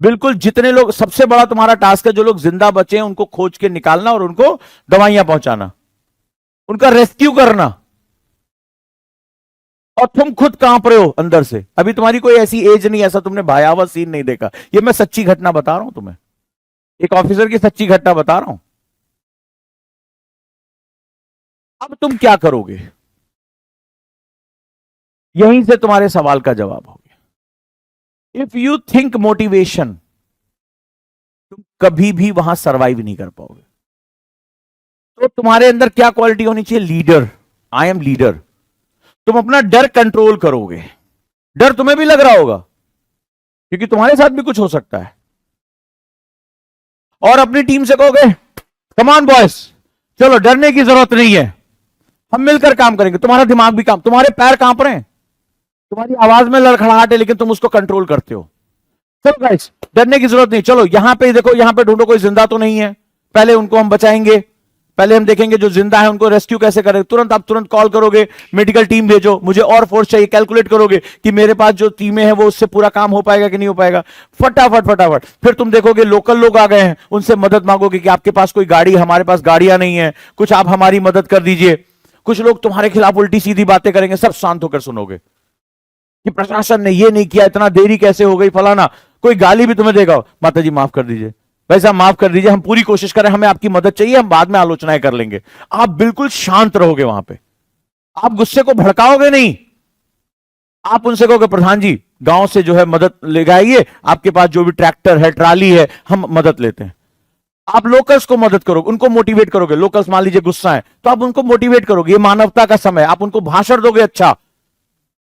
A: बिल्कुल, जितने लोग, सबसे बड़ा तुम्हारा टास्क है जो लोग जिंदा बचे हैं उनको खोज के निकालना और उनको दवाइयां पहुंचाना, उनका रेस्क्यू करना। और तुम खुद कांप रहे हो अंदर से, अभी तुम्हारी कोई ऐसी एज नहीं, ऐसा तुमने भयावह सीन नहीं देखा, ये मैं सच्ची घटना बता रहा हूं तुम्हें, एक ऑफिसर की सच्ची घटना बता रहा हूं। अब तुम क्या करोगे, यहीं से तुम्हारे सवाल का जवाब हो गया। इफ यू थिंक मोटिवेशन, तुम कभी भी वहां सरवाइव नहीं कर पाओगे। तो तुम्हारे अंदर क्या क्वालिटी होनी चाहिए, लीडर, आई एम लीडर। तुम अपना डर कंट्रोल करोगे, डर तुम्हें भी लग रहा होगा क्योंकि तुम्हारे साथ भी कुछ हो सकता है, और अपनी टीम से कहोगे कम ऑन बॉयज, चलो डरने की जरूरत नहीं है, हम मिलकर काम करेंगे। तुम्हारा दिमाग भी काम, तुम्हारे पैर कांप रहे हैं, तुम्हारी आवाज में लड़खड़ाहट है लेकिन तुम उसको कंट्रोल करते हो। चलो गाइस, डरने की जरूरत नहीं, चलो यहां पे देखो, यहां पे ढूंढो कोई जिंदा तो नहीं है, पहले उनको हम बचाएंगे, पहले हम देखेंगे जो जिंदा है उनको रेस्क्यू कैसे करें। तुरंत आप तुरंत कॉल करोगे, मेडिकल टीम भेजो, मुझे और फोर्स चाहिए, कैलकुलेट करोगे कि मेरे पास जो टीमें हैं वो उससे पूरा काम हो पाएगा कि नहीं हो पाएगा, फटाफट फटाफट। फिर तुम देखोगे लोकल लोग आ गए हैं, उनसे मदद मांगोगे कि आपके पास कोई गाड़ी, हमारे पास गाड़ियां नहीं है, कुछ आप हमारी मदद कर दीजिए। कुछ लोग तुम्हारे खिलाफ उल्टी सीधी बातें करेंगे, सब शांत होकर सुनोगे। कि प्रशासन ने ये नहीं किया, इतना देरी कैसे हो गई, फलाना। कोई गाली भी तुम्हें देगा, माता जी माफ कर दीजिए, भाई साहब माफ कर दीजिए, हम पूरी कोशिश करें, हमें आपकी मदद चाहिए, हम बाद में आलोचनाएं कर लेंगे। आप बिल्कुल शांत रहोगे वहां पे, आप गुस्से को भड़काओगे नहीं। आप उनसे कहोगे प्रधान जी गांव से जो है मदद ले आइए, आपके पास जो भी ट्रैक्टर है, ट्राली है, हम मदद लेते हैं। आप लोकल्स को मदद करोगे, उनको मोटिवेट करोगे। लोकल्स मान लीजिए गुस्सा है तो आप उनको मोटिवेट करोगे, ये मानवता का समय, आप उनको भाषण दोगे अच्छा।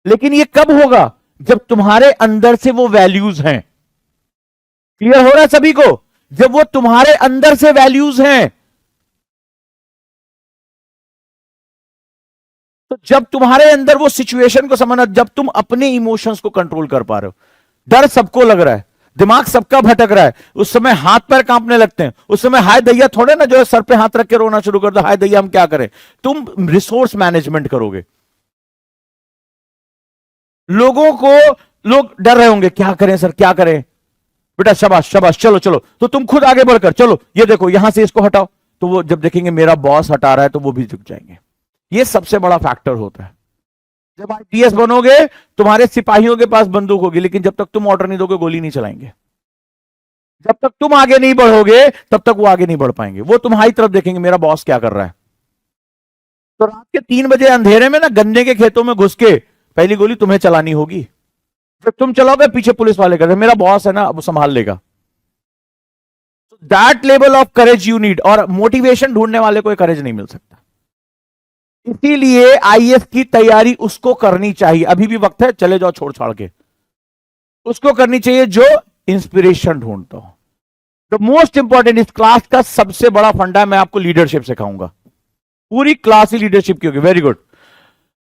A: लेकिन ये कब होगा? जब तुम्हारे अंदर से वो वैल्यूज हैं। क्लियर हो रहा है सभी को? जब वो तुम्हारे अंदर से वैल्यूज हैं, तो जब तुम्हारे अंदर वो सिचुएशन को समझना, जब तुम अपने इमोशंस को कंट्रोल कर पा रहे हो। डर सबको लग रहा है, दिमाग सबका भटक रहा है, उस समय हाथ पैर कांपने लगते हैं, उस समय हाय दैया थोड़े ना जो है सर पे हाथ रख के रोना शुरू कर दो, हाय दैया हम क्या करें। तुम रिसोर्स मैनेजमेंट करोगे। लोगों को, लोग डर रहे होंगे, क्या करें सर क्या करें, बेटा शाबाश शाबाश, चलो चलो, तो तुम खुद आगे बढ़कर चलो, ये देखो यहां से इसको हटाओ, तो वो जब देखेंगे मेरा बॉस हटा रहा है तो वो भी झुक जाएंगे। ये सबसे बड़ा फैक्टर होता है। जब आईपीएस बनोगे, तुम्हारे सिपाहियों के पास बंदूक होगी, लेकिन जब तक तुम ऑर्डर नहीं दोगे गोली नहीं चलाएंगे। जब तक तुम आगे नहीं बढ़ोगे तब तक वो आगे नहीं बढ़ पाएंगे। वो तुम्हारी तरफ देखेंगे मेरा बॉस क्या कर रहा है। तो रात के 3 बजे अंधेरे में ना गन्ने के खेतों में घुस के पहली गोली तुम्हें चलानी होगी। जब तुम चलाओगे पीछे पुलिस वाले कहते मेरा बॉस है ना, अब संभाल लेगा। That level of courage you need. और मोटिवेशन ढूंढने वाले को करेज नहीं मिल सकता। इसीलिए आईएएस की तैयारी उसको करनी चाहिए, अभी भी वक्त है, चले जाओ छोड़ छाड़ के। उसको करनी चाहिए जो इंस्पिरेशन ढूंढता हो। द मोस्ट इंपॉर्टेंट, इस क्लास का सबसे बड़ा फंडा मैं आपको लीडरशिप सिखाऊंगा। पूरी क्लास ही लीडरशिप की होगी। वेरी गुड,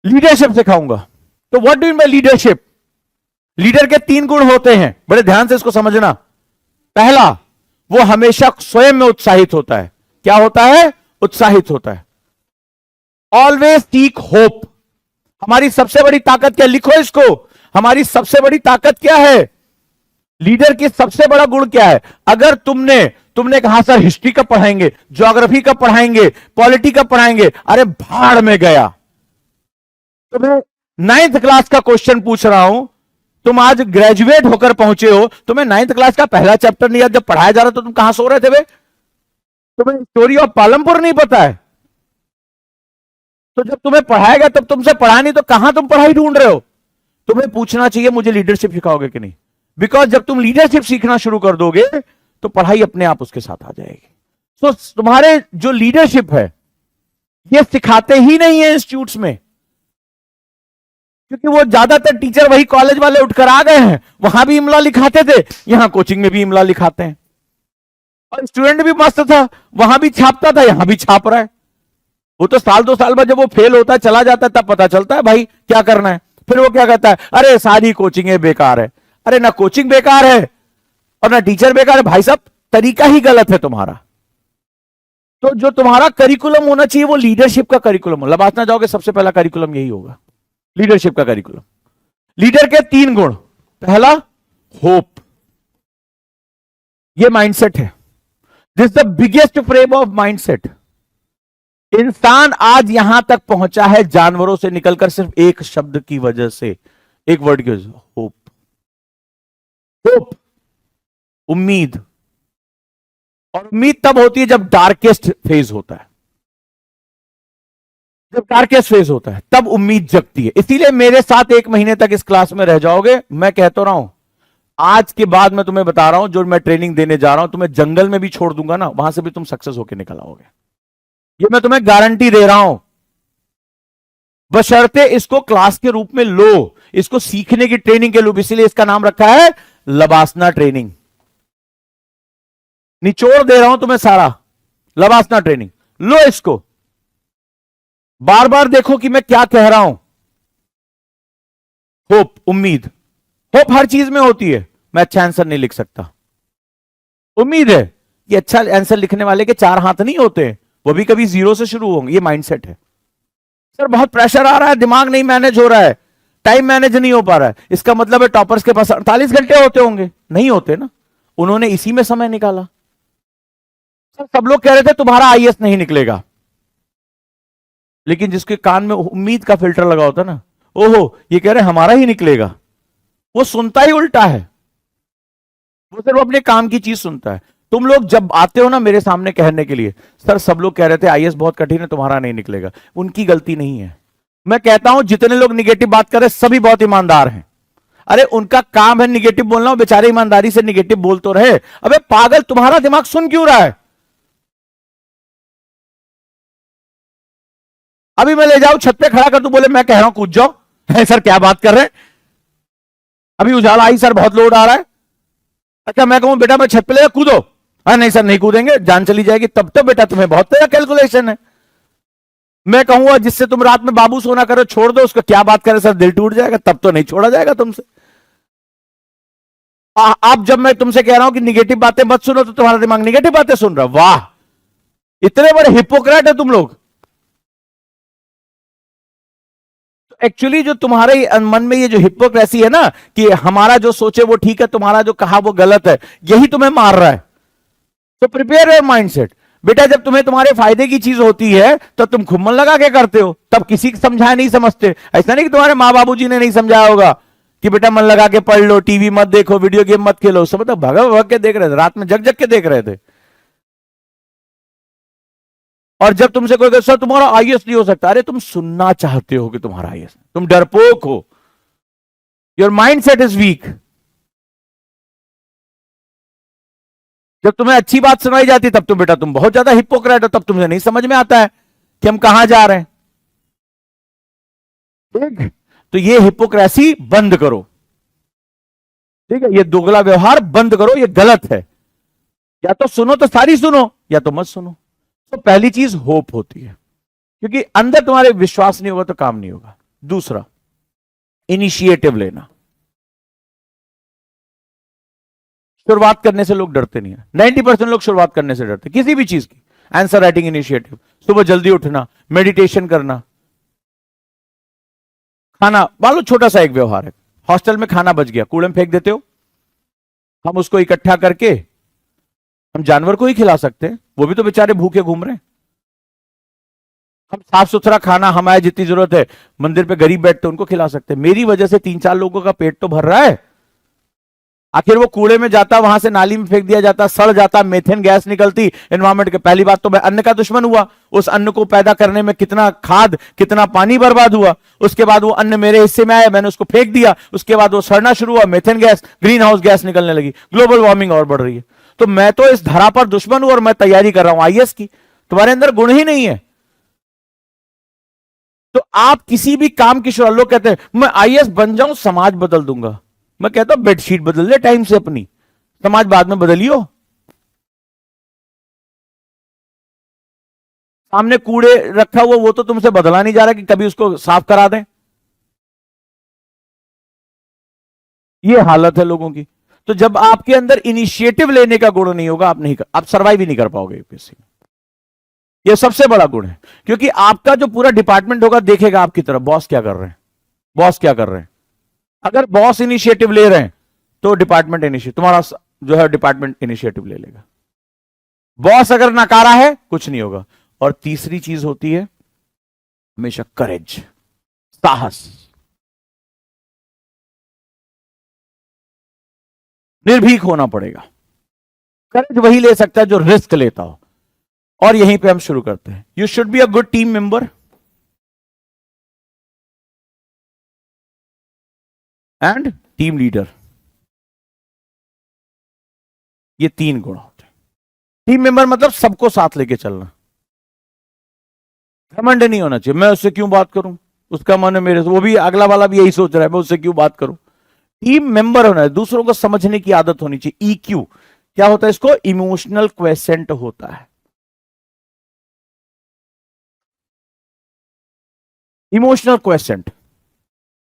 A: लीडरशिप सिखाऊंगा। तो what do you mean by leadership? Leader के 3 गुण होते हैं, बड़े ध्यान से इसको समझना। पहला, वो हमेशा स्वयं में उत्साहित होता है। क्या होता है? उत्साहित होता है। Always seek hope. हमारी सबसे बड़ी ताकत क्या? लिखो इसको, हमारी सबसे बड़ी ताकत क्या है? लीडर की सबसे बड़ा गुण क्या है? अगर तुमने कहा सर हिस्ट्री का पढ़ाएंगे, ज्योग्राफी का पढ़ाएंगे, पॉलिटी का पढ़ाएंगे, अरे भाड़ में गया। तुम्हें 9th क्लास का क्वेश्चन पूछ रहा हूं, तुम आज ग्रेजुएट होकर पहुंचे हो, तुम्हें 9th क्लास का पहला चैप्टर नहीं याद, जब पढ़ाया जा रहा तो तुम कहां सो रहे थे बे? तुम्हें स्टोरी ऑफ पालमपुर नहीं पता है? तो जब तुम्हें पढ़ाएगा तब तुमसे पढ़ा नहीं तो कहां तुम पढ़ाई ढूंढ रहे हो? तुम्हें पूछना चाहिए मुझे लीडरशिप सिखाओगे कि नहीं। बिकॉज जब तुम लीडरशिप सीखना शुरू कर दोगे तो पढ़ाई अपने आप उसके साथ आ जाएगी। तो तुम्हारे जो लीडरशिप है ये सिखाते ही नहीं है इंस्टीट्यूट्स में, क्योंकि वो ज्यादातर टीचर वही कॉलेज वाले उठकर आ गए हैं, वहां भी इमला लिखाते थे, यहां कोचिंग में भी इमला लिखाते हैं। और स्टूडेंट भी मस्त था, वहां भी छापता था, यहां भी छाप रहा है। वो तो साल 2 साल बाद जब वो फेल होता है चला जाता है तब पता चलता है भाई क्या करना है। फिर वो क्या कहता है, अरे सारी कोचिंग बेकार है। अरे ना कोचिंग बेकार है और ना टीचर बेकार है, भाई साहब तरीका ही गलत है तुम्हारा। तो जो तुम्हारा करिकुलम होना चाहिए वो लीडरशिप का करिकुलम हो। लबासना जाओगे सबसे पहला करिकुलम यही होगा, लीडरशिप का करिकुलम। लीडर के 3 गुण। पहला, होप। ये माइंडसेट है, this the biggest frame of mindset. इंसान आज यहां तक पहुंचा है जानवरों से निकलकर सिर्फ एक शब्द की वजह से, एक वर्ड की वजह से, होप। होप, उम्मीद। और उम्मीद तब होती है जब डार्केस्ट फेज होता है। जब डार्केस्ट फेज होता है तब उम्मीद जगती है। इसीलिए मेरे साथ 1 महीने तक इस क्लास में रह जाओगे। मैं कहता रहा हूं, आज के बाद मैं तुम्हें बता रहा हूं, जो मैं ट्रेनिंग देने जा रहा हूं, तुम्हें जंगल में भी छोड़ दूंगा ना, वहां से भी तुम सक्सेस होकर निकल आओगे। ये मैं तुम्हें गारंटी दे रहा हूं। बशर्ते इसको क्लास के रूप में लो, इसको सीखने की ट्रेनिंग के रूप, इसीलिए इसका नाम रखा है लबासना ट्रेनिंग। निचोड़ दे रहा हूं तुम्हें सारा, लबासना ट्रेनिंग लो इसको। बार बार देखो कि मैं क्या कह रहा हूं। होप, उम्मीद। होप हर चीज में होती है। मैं अच्छा आंसर नहीं लिख सकता, उम्मीद है कि अच्छा आंसर लिखने वाले के 4 हाथ नहीं होते, वो भी कभी 0 से शुरू होंगे। ये माइंडसेट है। सर बहुत प्रेशर आ रहा है, दिमाग नहीं मैनेज हो रहा है, टाइम मैनेज नहीं हो पा रहा है, इसका मतलब है टॉपर्स के पास 48 घंटे होते होंगे। नहीं होते ना, उन्होंने इसी में समय निकाला। सर सब लोग कह रहे थे तुम्हारा आईएएस नहीं निकलेगा, लेकिन जिसके कान में उम्मीद का फिल्टर लगा होता ना, ओहो ये कह रहे हमारा ही निकलेगा, वो सुनता ही उल्टा है, वो सिर्फ अपने काम की चीज सुनता है। तुम लोग जब आते हो ना मेरे सामने कहने के लिए, सर सब लोग कह रहे थे आईएएस बहुत कठिन है, तुम्हारा नहीं निकलेगा, उनकी गलती नहीं है। मैं कहता हूं जितने लोग निगेटिव बात कर रहे सभी बहुत ईमानदार हैं। अरे उनका काम है निगेटिव बोलना, बेचारे ईमानदारी से निगेटिव बोल तो रहे। अबे पागल, तुम्हारा दिमाग सुन क्यों रहा है? अभी मैं ले जाऊं छत पे खड़ा कर, तू बोले मैं कह रहा हूं कूद जाओ, है सर क्या बात कर रहे हैं, अभी उजाला आई सर बहुत लोड आ रहा है। अच्छा मैं कहूं बेटा मैं छत पे ले कूदो, हाँ नहीं सर नहीं कूदेंगे, जान चली जाएगी, तब तो बेटा तुम्हें बहुत तेरा कैलकुलेशन है। मैं कहूंगा जिससे तुम रात में बाबू सोना करो छोड़ दो उसको, क्या बात करे सर दिल टूट जाएगा, तब तो नहीं छोड़ा जाएगा तुमसे। आप जब मैं तुमसे कह रहा हूं कि निगेटिव बातें मत सुनो तो तुम्हारा दिमाग निगेटिव बातें सुन रहा, वाह इतने बड़े हिपोक्रेट है तुम लोग। एक्चुअली जो तुम्हारे मन में ये जो हिपोक्रेसी है ना कि हमारा जो सोचे वो ठीक है, तुम्हारा जो कहा वो गलत है, यही तुम्हें मार रहा है। तो प्रिपेयर योर माइंडसेट बेटा, जब तुम्हें तुम्हारे फायदे की चीज होती है तो तुम खुद मन लगा के करते हो, तब किसी को समझाया नहीं समझते। ऐसा नहीं कि तुम्हारे माँ बाबूजी ने नहीं समझाया होगा कि बेटा मन लगा के पढ़ लो, टीवी मत देखो, वीडियो गेम मत खेलो, सब तो भग भग के देख रहे थे, रात में जग जग के देख रहे थे। और जब तुमसे कोई कहता सर तुम्हारा आईएएस नहीं हो सकता, अरे तुम सुनना चाहते हो कि तुम्हारा आईएएस, तुम डरपोक हो, your mind set is weak. जब तुम्हें अच्छी बात सुनाई जाती तब तुम बेटा तुम बहुत ज्यादा हिपोक्रेट हो, तब तुम्हें नहीं समझ में आता है कि हम कहां जा रहे हैं। ठीक, तो ये हिपोक्रेसी बंद करो, ठीक है, ये दोगला व्यवहार बंद करो, ये गलत है। या तो सुनो तो सारी सुनो, या तो मत सुनो। तो पहली चीज होप होती है, क्योंकि अंदर तुम्हारे विश्वास नहीं होगा तो काम नहीं होगा। दूसरा, इनिशिएटिव लेना। शुरुआत करने से लोग डरते नहीं है, 90% लोग शुरुआत करने से डरते किसी भी चीज की। आंसर राइटिंग इनिशिएटिव, सुबह जल्दी उठना, मेडिटेशन करना, खाना, मान लो छोटा सा एक व्यवहार है, हॉस्टल में खाना बच गया, कूड़े में फेंक देते हो, हम उसको इकट्ठा करके हम जानवर को ही खिला सकते हैं, वो भी तो बेचारे भूखे घूम रहे हैं। हम साफ सुथरा खाना हमारे जितनी जरूरत है, मंदिर पे गरीब बैठते उनको खिला सकते हैं। मेरी वजह से 3-4 लोगों का पेट तो भर रहा है। आखिर वो कूड़े में जाता, वहां से नाली में फेंक दिया जाता, सड़ जाता, मेथेन गैस निकलती एनवायरमेंट के। पहली बात तो मैं अन्न का दुश्मन हुआ, उस अन्न को पैदा करने में कितना खाद कितना पानी बर्बाद हुआ। उसके बाद वो अन्न मेरे हिस्से में आया, मैंने उसको फेंक दिया, उसके बाद वो सड़ना शुरू हुआ, methane gas, green house gas निकलने लगी, ग्लोबल वार्मिंग और बढ़ रही है। तो मैं तो इस धरा पर दुश्मन हूं और मैं तैयारी कर रहा हूं आईएएस की। तुम्हारे अंदर गुण ही नहीं है, तो आप किसी भी काम की शुरुआत, लोग कहते हैं मैं आईएएस बन जाऊं समाज बदल दूंगा। मैं कहता हूं बेडशीट बदल ले टाइम से अपनी, समाज बाद में बदलियो। सामने कूड़े रखा हुआ वो तो तुमसे बदला नहीं जा रहा कि कभी उसको साफ करा दें। ये हालत है लोगों की। तो जब आपके अंदर इनिशिएटिव लेने का गुण नहीं होगा, आप सरवाइव ही नहीं कर पाओगे यूपीएससी में। ये सबसे बड़ा गुण है, क्योंकि आपका जो पूरा डिपार्टमेंट होगा देखेगा आपकी तरफ, बॉस क्या कर रहे हैं, बॉस क्या कर रहे हैं। अगर बॉस इनिशिएटिव ले रहे हैं तो डिपार्टमेंट इनिशिएटिव, तुम्हारा जो है डिपार्टमेंट इनिशिएटिव ले लेगा। बॉस अगर नकारा है कुछ नहीं होगा। और तीसरी चीज होती है हमेशा करेज, साहस। निर्भीक होना पड़ेगा। करेज वही ले सकता है जो रिस्क लेता हो। और यहीं पे हम शुरू करते हैं। You should be a good team member and team leader. ये 3 गुण होते हैं। टीम मेंबर मतलब सबको साथ लेके चलना, घमंड नहीं होना चाहिए, मैं उससे क्यों बात करूं, उसका मन है मेरे से, वो भी अगला वाला भी यही सोच रहा है मैं उससे क्यों बात करूं। टीम मेंबर होना है, दूसरों को समझने की आदत होनी चाहिए। ईक्यू क्या होता है, इसको इमोशनल क्वेश्चंट होता है। इमोशनल क्वेश्चंट।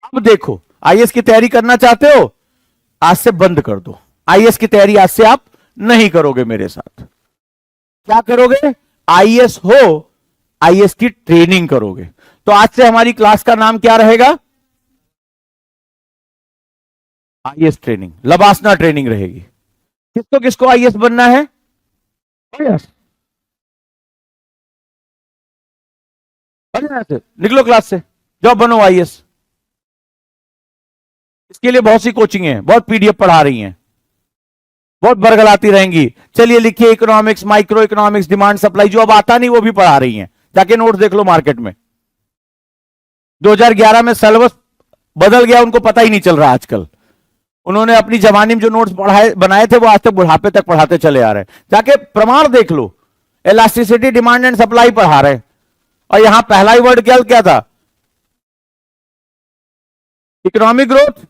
A: अब देखो, आईएएस की तैयारी करना चाहते हो, आज से बंद कर दो। आईएएस की तैयारी आज से आप नहीं करोगे मेरे साथ। क्या करोगे, आईएएस हो, आईएएस की ट्रेनिंग करोगे। तो आज से हमारी क्लास का नाम क्या रहेगा, आईएएस ट्रेनिंग, लबासना ट्रेनिंग रहेगी। किसको किसको आईएएस बनना है, आईएएस निकलो क्लास से, जाओ बनो आईएएस। इसके लिए बहुत सी कोचिंग है, बहुत पीडीएफ पढ़ा रही हैं, बहुत बरगलाती रहेंगी। चलिए लिखिए economics, micro economics, demand supply, जो अब आता नहीं वो भी पढ़ा रही हैं। जाके नोट्स देख लो मार्केट में। 2011 में सिलेबस बदल गया, उनको पता ही नहीं चल रहा आजकल। उन्होंने अपनी जवानी में जो नोट्स पढ़ाए बनाए थे वो आज तक बुढ़ापे तक पढ़ाते चले आ रहे हैं। जाके प्रमाण देख लो, इलास्टिसिटी, डिमांड एंड सप्लाई पढ़ा रहे हैं। और यहां पहला ही वर्ड क्या था? Economic growth,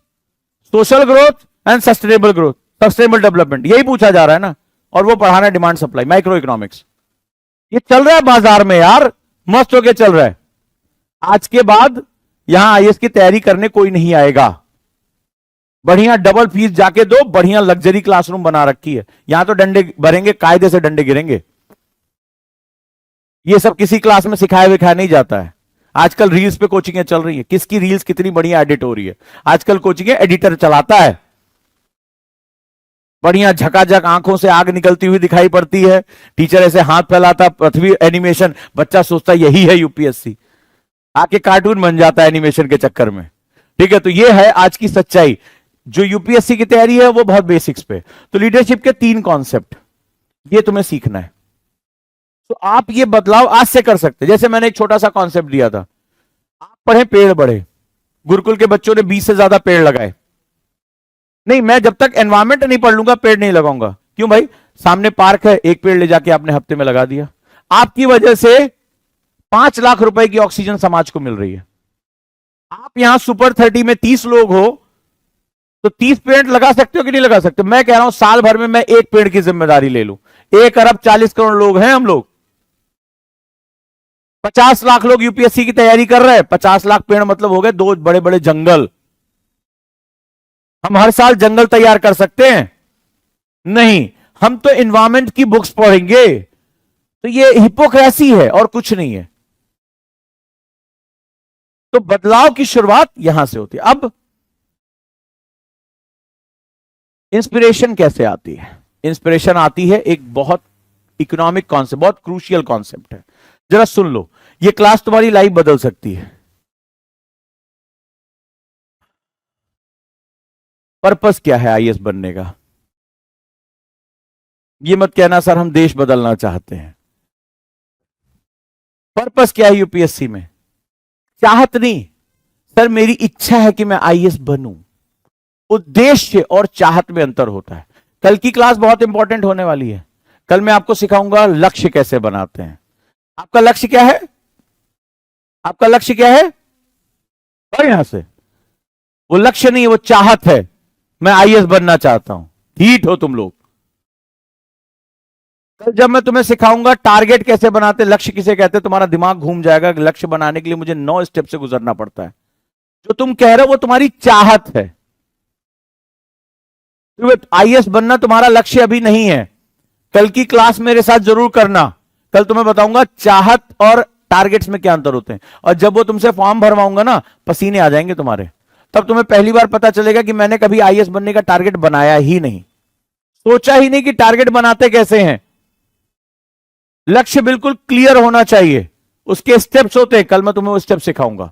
A: social growth and sustainable growth, sustainable development, यही पूछा जा रहा है ना। और वो पढ़ाना है डिमांड सप्लाई, माइक्रो इकोनॉमिक्स। ये चल रहा है बाजार में यार, मस्त होके चल रहा है। आज के बाद यहां आईएएस की तैयारी करने कोई नहीं आएगा। बढ़िया डबल फीस जाके दो, बढ़िया लग्जरी क्लासरूम बना रखी है। यहां तो डंडे भरेंगे, कायदे से डंडे गिरेंगे। ये सब किसी क्लास में सिखाया विखाया नहीं जाता है। आजकल रील्स पे कोचिंगें चल रही है, किसकी रील्स कितनी बढ़िया एडिट हो रही है। आजकल कोचिंगें एडिटर चलाता है, बढ़िया झकाझक आंखों से आग निकलती हुई दिखाई पड़ती है। टीचर ऐसे हाथ फैलाता, पृथ्वी एनिमेशन, बच्चा सोचता यही है यूपीएससी, आके कार्टून बन जाता है एनिमेशन के चक्कर में। ठीक है, तो ये है आज की सच्चाई। जो यूपीएससी की तैयारी है वो बहुत बेसिक्स पे। तो लीडरशिप के 3 कॉन्सेप्ट ये तुम्हें सीखना है। तो आप ये बदलाव आज से कर सकते हैं। जैसे मैंने एक छोटा सा कॉन्सेप्ट दिया था, आप पढ़े पेड़ बढ़े। गुरुकुल के बच्चों ने 20 से ज्यादा पेड़ लगाए। नहीं, मैं जब तक एनवायरमेंट नहीं पढ़ लूंगा पेड़ नहीं लगाऊंगा। क्यों भाई? सामने पार्क है, एक पेड़ ले जाके आपने हफ्ते में लगा दिया। आपकी वजह से 5 लाख रुपए की ऑक्सीजन समाज को मिल रही है। आप यहां सुपर 30 में 30 लोग हो तो 30 पेड़ लगा सकते हो कि नहीं लगा सकते? मैं कह रहा हूं साल भर में मैं एक पेड़ की जिम्मेदारी ले लूं। 1 अरब 40 करोड़ लोग हैं हम लोग, 50 लाख लोग यूपीएससी की तैयारी कर रहे हैं। 50 लाख पेड़ मतलब हो गए 2 बड़े बड़े जंगल। हम हर साल जंगल तैयार कर सकते हैं? नहीं, हम तो एनवायरमेंट की बुक्स पढ़ेंगे। तो ये हिपोक्रेसी है और कुछ नहीं है। तो बदलाव की शुरुआत यहां से होती है। अब इंस्पिरेशन कैसे आती है? इंस्पिरेशन आती है एक बहुत इकोनॉमिक कॉन्सेप्ट, बहुत क्रूशियल कॉन्सेप्ट है। जरा सुन लो, ये क्लास तुम्हारी लाइफ बदल सकती है। पर्पस क्या है आईएएस बनने का? ये मत कहना सर हम देश बदलना चाहते हैं। पर्पस क्या है यूपीएससी में? चाहत नहीं सर, मेरी इच्छा है कि मैं आईएएस बनूं। उद्देश्य और चाहत में अंतर होता है। कल की क्लास बहुत इंपॉर्टेंट होने वाली है। कल मैं आपको सिखाऊंगा लक्ष्य कैसे बनाते हैं। आपका लक्ष्य क्या है? आपका लक्ष्य क्या है? और यहां से वो लक्ष्य नहीं है, वो चाहत है। मैं आईएएस बनना चाहता हूं। हीट हो तुम लोग। कल जब मैं तुम्हें सिखाऊंगा टारगेट कैसे बनाते, लक्ष्य किसे कहते, तुम्हारा दिमाग घूम जाएगा। लक्ष्य बनाने के लिए मुझे 9 स्टेप से गुजरना पड़ता है। जो तुम कह रहे हो वो तुम्हारी चाहत है। आईएएस बनना तुम्हारा लक्ष्य अभी नहीं है। कल की क्लास मेरे साथ जरूर करना। कल तुम्हें बताऊंगा चाहत और टारगेट्स में क्या अंतर होते हैं। और जब वो तुमसे फॉर्म भरवाऊंगा ना, पसीने आ जाएंगे तुम्हारे। तब तुम्हें पहली बार पता चलेगा कि मैंने कभी आईएएस बनने का टारगेट बनाया ही नहीं, सोचा ही नहीं कि टारगेट बनाते कैसे हैं। लक्ष्य बिल्कुल क्लियर होना चाहिए, उसके स्टेप्स होते हैं। कल मैं तुम्हें वो स्टेप सिखाऊंगा।